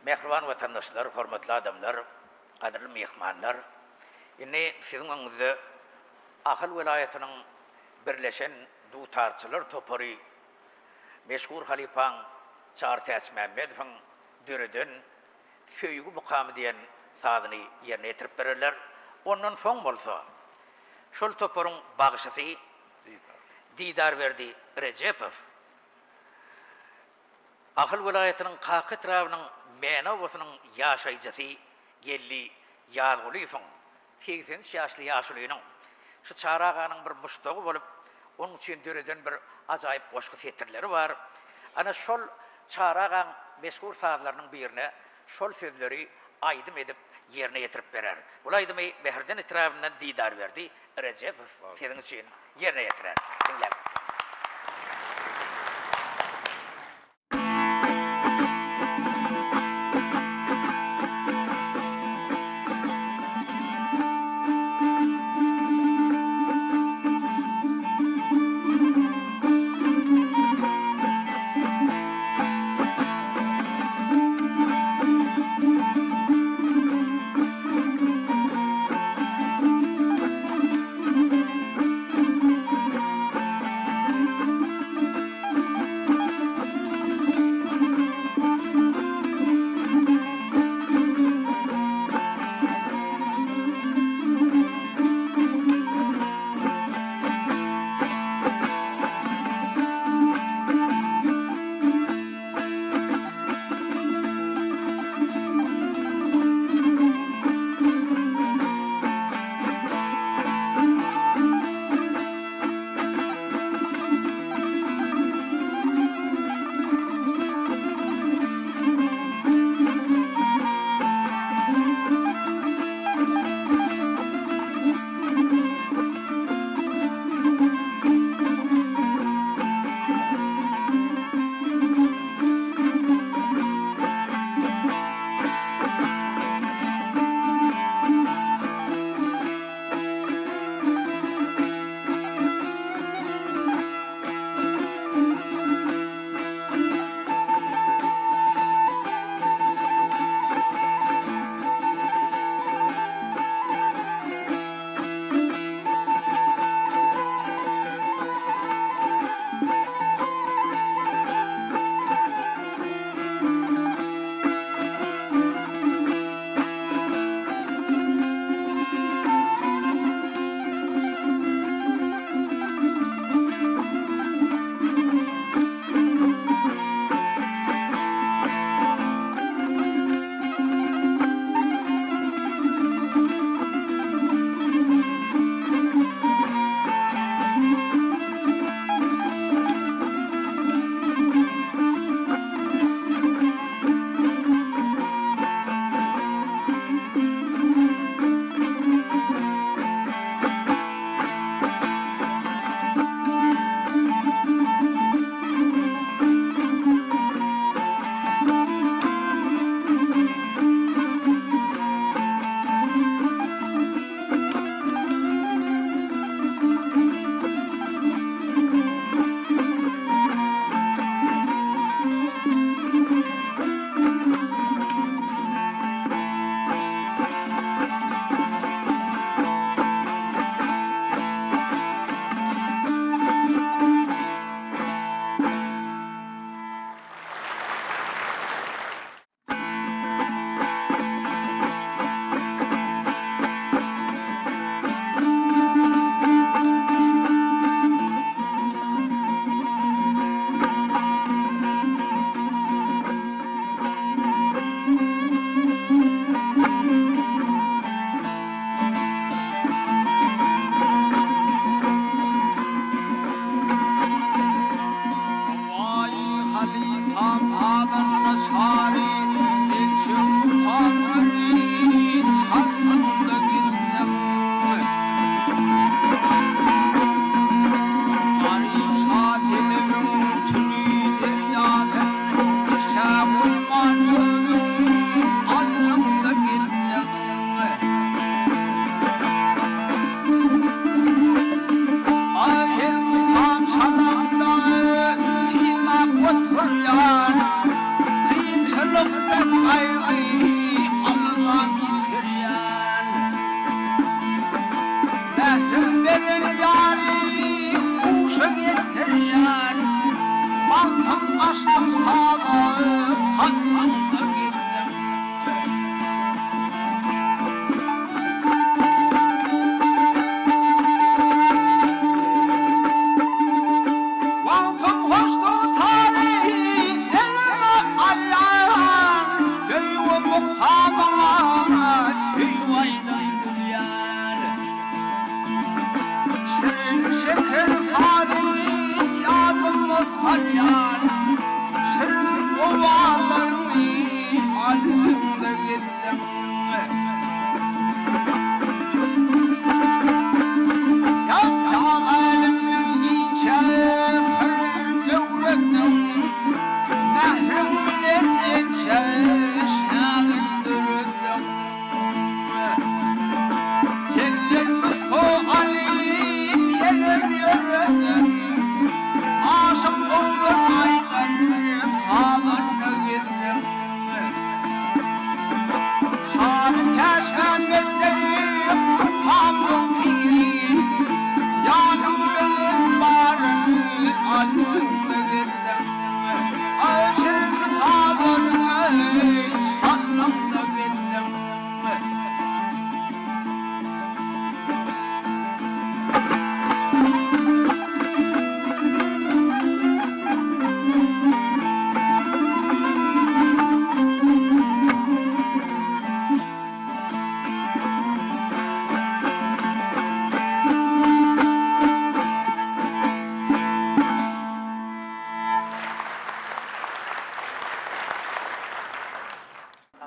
[SPEAKER 1] Mehriban vatandaşlar, hormatly adamlar, adırlı mehmanlar. Indi sizin öňünizde Ahal welaýatynyň birleşen dutarçylar topary meşhur halipaň Çar Täs Mämmedowyň döreden söýgü mukamy diýen sazyny ýerine ýetirip bererler. Ondan soň bolsa şol toparyň bagyşysy Didarberdi Rejepow Ahal welaýatynyň Kaky trawynyň Menowasynyň ýaşaýjysy gelli ýazgylyfyň 80 ýaşly ýaşlygynyň şu çaraganyň bir muştagy bolup onun üçin döreden bir ajaýyp goşky setirleri var. Ana şol çaragan meşhur sazlarynyň birine şol sözleri aýdym edip ýerine ýetirip berer. Ol aýdymy Beherden etrafyndan Didarberdi Rejepow senin üçin ýerine ýetirer. Dinläp.
[SPEAKER 3] halyan Şirin ovalarını halinde gittim Ya dağlarımın içeri fırın devrettim Nehrimin içeri şağındırdım Yellerimiz o alim yelim yürüdüm Aşık oldum aydan sağlarına gittim Şahı teşmen gönderim Tanrım piri Yanım benim varım Alnımda gittim Aşırı sağlarına Şahlamda gittim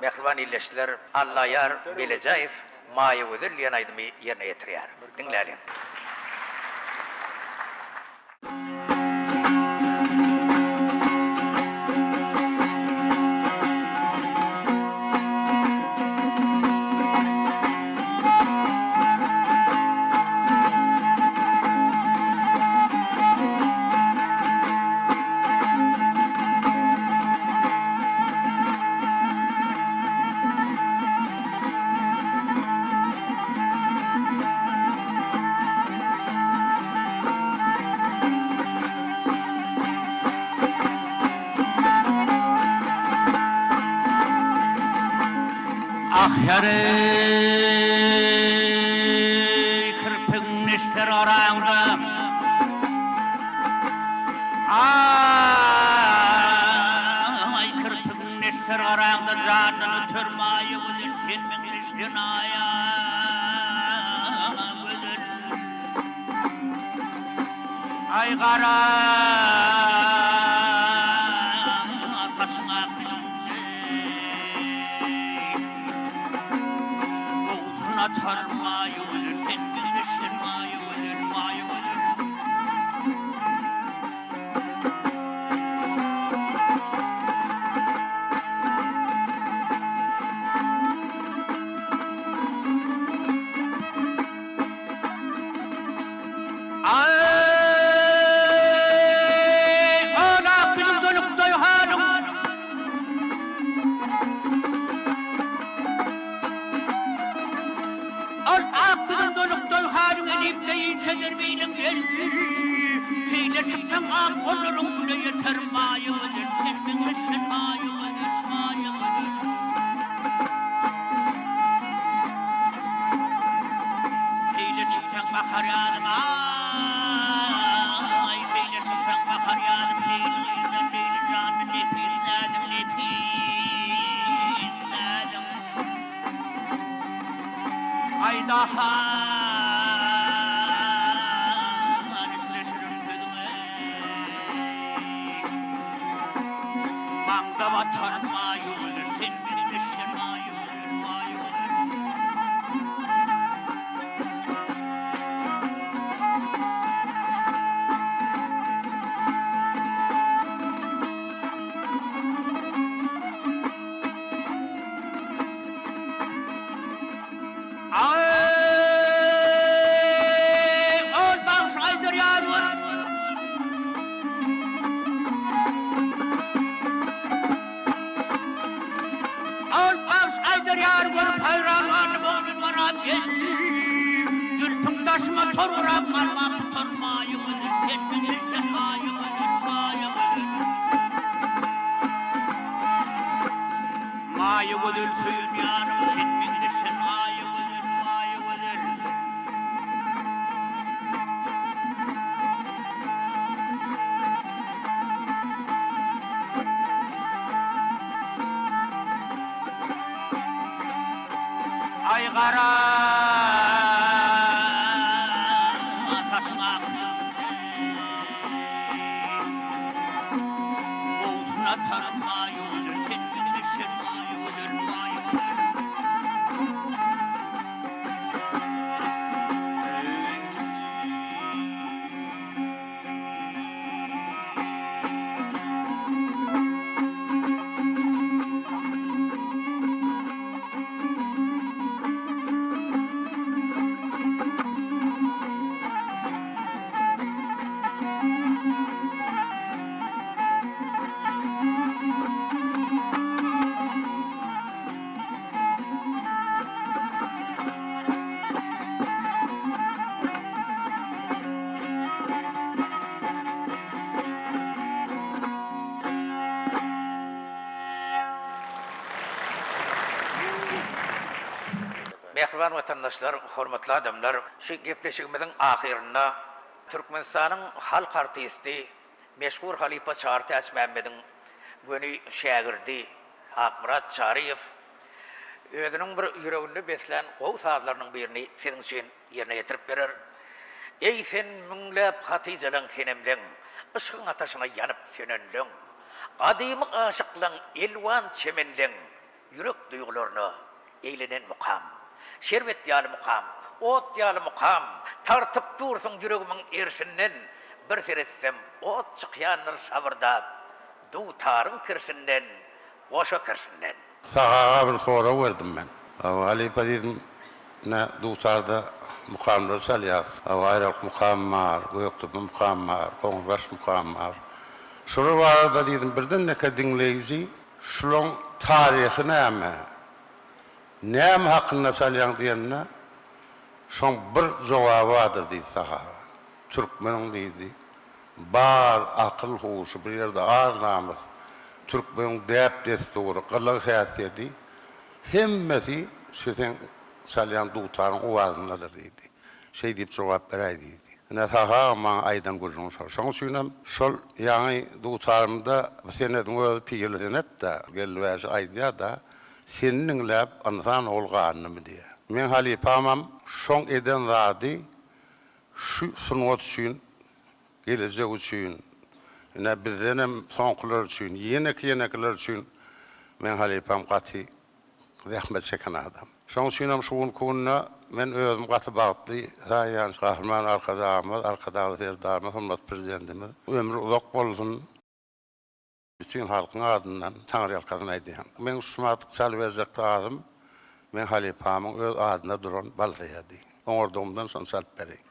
[SPEAKER 1] Mehriban illeşler Allah yar Belejayif maýy ödül ýanaýdymy ýerine ýetirýär. Dinläýin.
[SPEAKER 3] Ahyarey kirpin neşter arağında Ay kirpin neşter arağında Zanını türmayı ödül Filmin neşter ayağı ödül Ay kara Arkasına atar mayu ölür, kendini neşter mayu ölür, mayu ölür. Ay, ana film dönüp doyhanım. Al aklın dönüp doyhanım elip de yiyseler benim el. Feyle sıktan ak olurum bile yeter mayu ölür, kendin neşter mayu ölür, mayu ölür. Feyle sıktan bakar yanım ay, feyle sıktan bakar yanım leyli gıydan leyli canım nefis nadım nefis nadım. Ay daha nesleşirim sözüme Manda batar mayu ölür, kendini neşter mayu ölür, mayu ölür. Ay, ol baş aydır yağmur. Ol baş aydır yağmur, hayranlarım onun bana geldi. Gülpün taşıma toruram, varmam tuturmayı ölür, kendin neşter mayu ölür, mayu ölür. Mayu ölür, suyun yarım, kendin neşter mayu ölür, mayu ölür. Ay kara taşın aklım atarma yolun kendini serma yolun
[SPEAKER 1] Mehriban vatandaşlar, hormatly adamlar, şu gepleşigimizin ahirinde Türkmenistan'ın halk artisti, meşhur Halipa Çağrı Täsmänmediň göni şägirdi Akmurat Çariýew özüniň bir ýüreginde beslen gowy sazlarynyň birini senin üçin ýerine ýetirip berer. Ey sen müňläp hatyjalaň senemden, ışıgyň ataşyna ýanyp sönenleň, gadymy aşyklaň elwan çemenden, ýürek duýgularyna eýlenen mukam. Şerbet ýaly mukam, ot ýaly mukam, tartyp dursun ýüregimiň ersinden, bir seretsem ot çykýandyr sabırda, duwtaryň kirsinden, goşa kirsinden.
[SPEAKER 2] Sahaga bir soru verdim ben. Ali Padid'in ne duwtarda mukamlar salýar. Aýrak mukam bar, Göktup mukam bar, Goňbaş mukam bar. Şuru barada diýdim birden neke diňleýizi, şuň taryhy näme? Näme hakyna salýan diýenne, şoň bir jogaby bardyr diýdi Sahaga. Türkmeniň diýdi. Bar akyl huşy bir ýerde ar namys. Türkmeniň däp destury, gylyk häsiýeti hemmesi şeýden salýan duwtaryň owazyndadyr diýdi. Şeý diýip jogap beräýdi diýdi. Ene Sahaga maňa aýdan gurjun şol. Şoň üçin şol ýaňy duwtarymda senediň öz piýerlerini etdi. Gelwäsi aýdýa da seninläp andan olganymy diýe. Men halipamam şoň eden zady şu sunwat üçin, gelecek üçin, ne bizdenem soňkular üçin, ýenekiler üçin men halipam gaty zähmet çeken adam. Şoň üçin hem şuň kunna men özüm gaty bagtly Saýan Gahrman arkadagy serdarymyz, hormat prezidentimiz ömrü uzak bolsun. Bütün halkyň adyndan taňry ýalkadan aýdýan. Men şumatyk çalberjek adam, men halipamyň öz adyna duran balgaýady. Oňordumdan soň salyp berýär.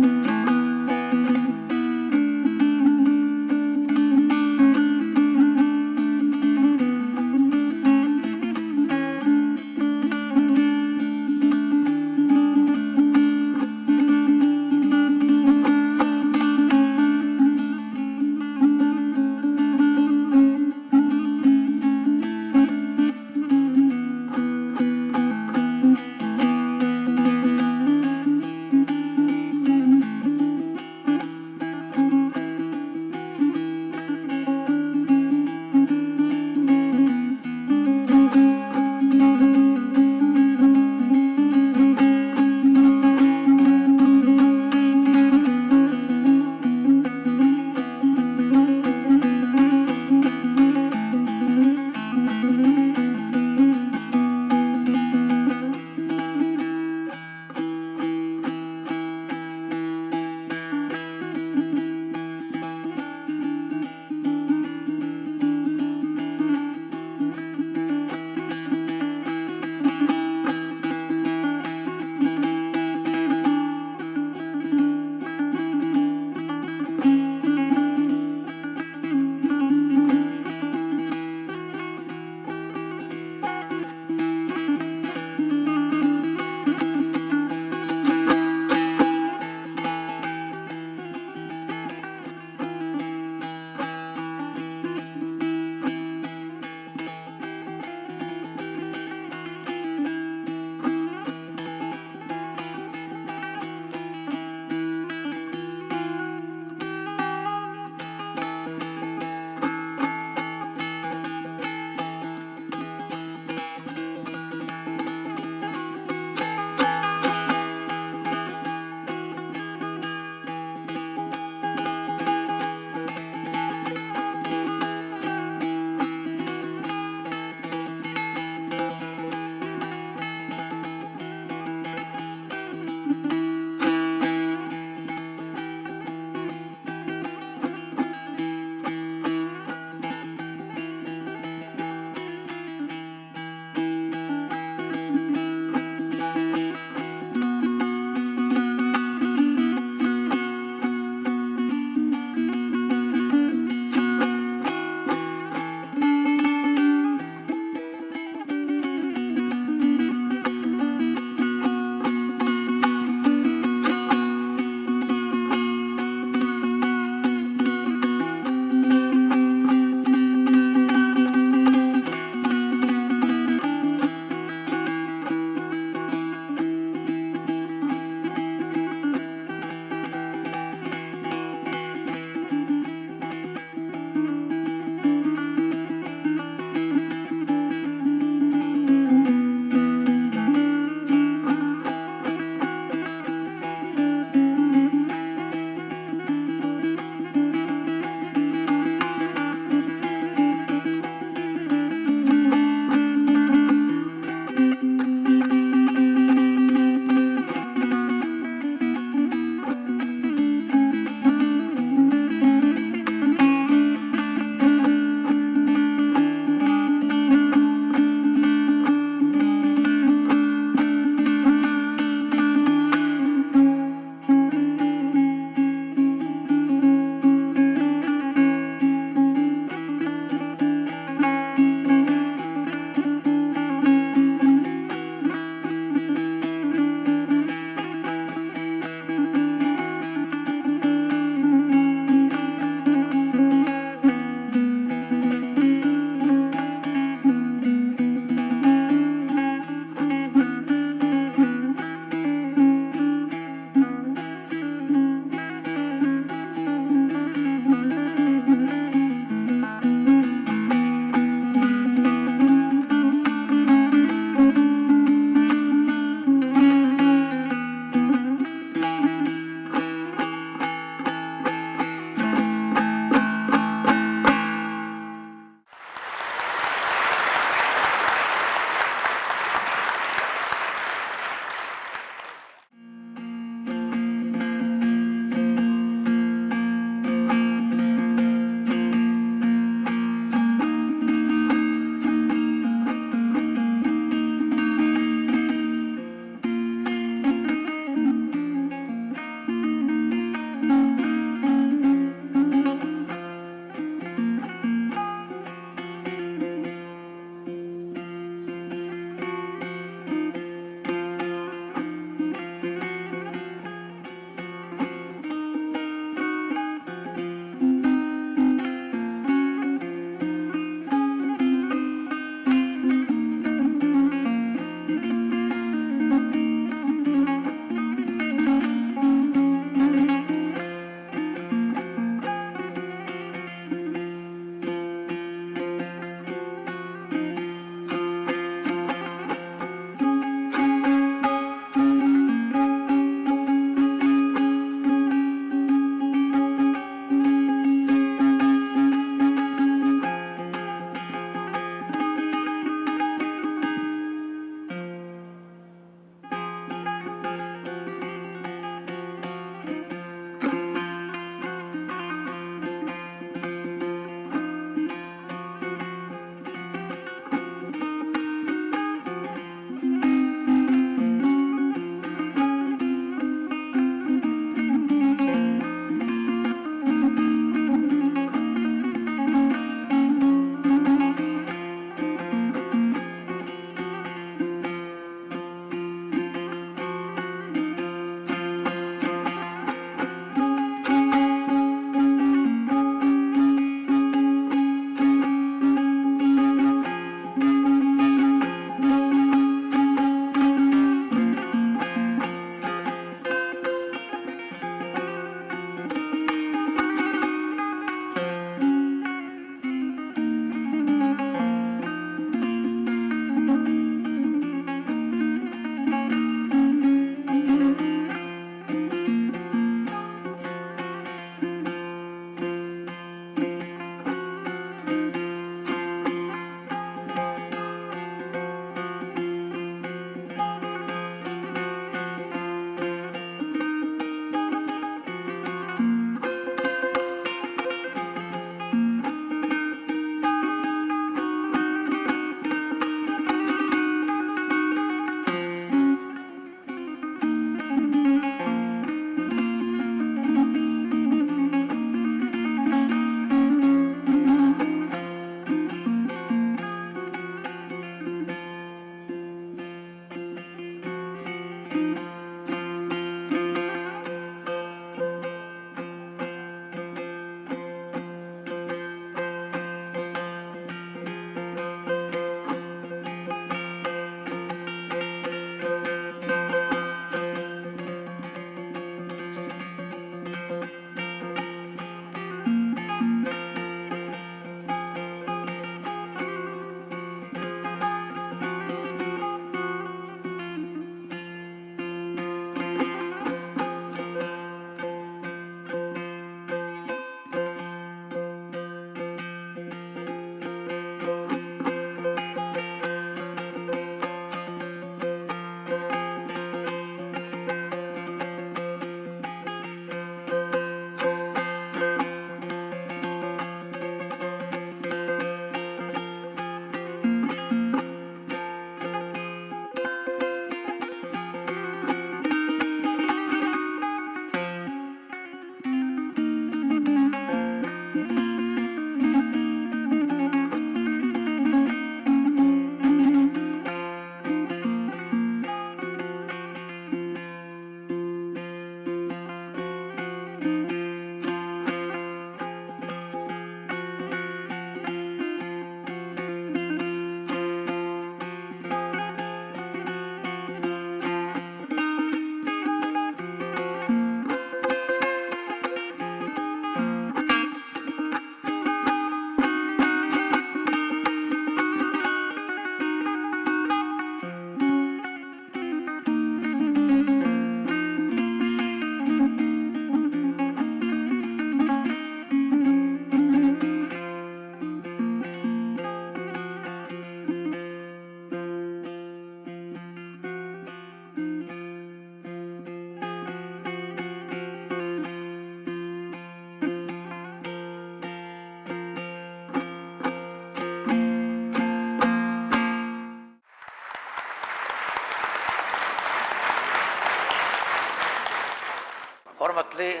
[SPEAKER 1] Hormatly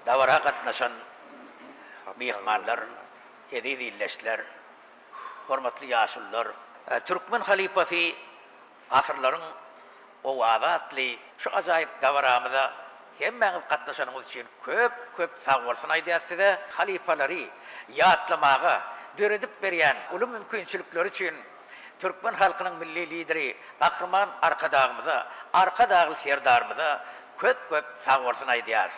[SPEAKER 1] davara qatnaşan mehmanlar, edidi illeşler, hormatly ýaşullar, Türkmen halifasy asırların o wazatly şu ajaýyp davaramyza hemmeňiz gatnaşanyňyz üçin köp sag bolsun aýdýarsy-da halifalary ýatlamaga döredip berýän uly mümkinçilikleri üçin Türkmen halkynyň milli lideri Gahrman Arkadagymyza, Arkadagy serdarymyza köp sag bolsun aýdýar.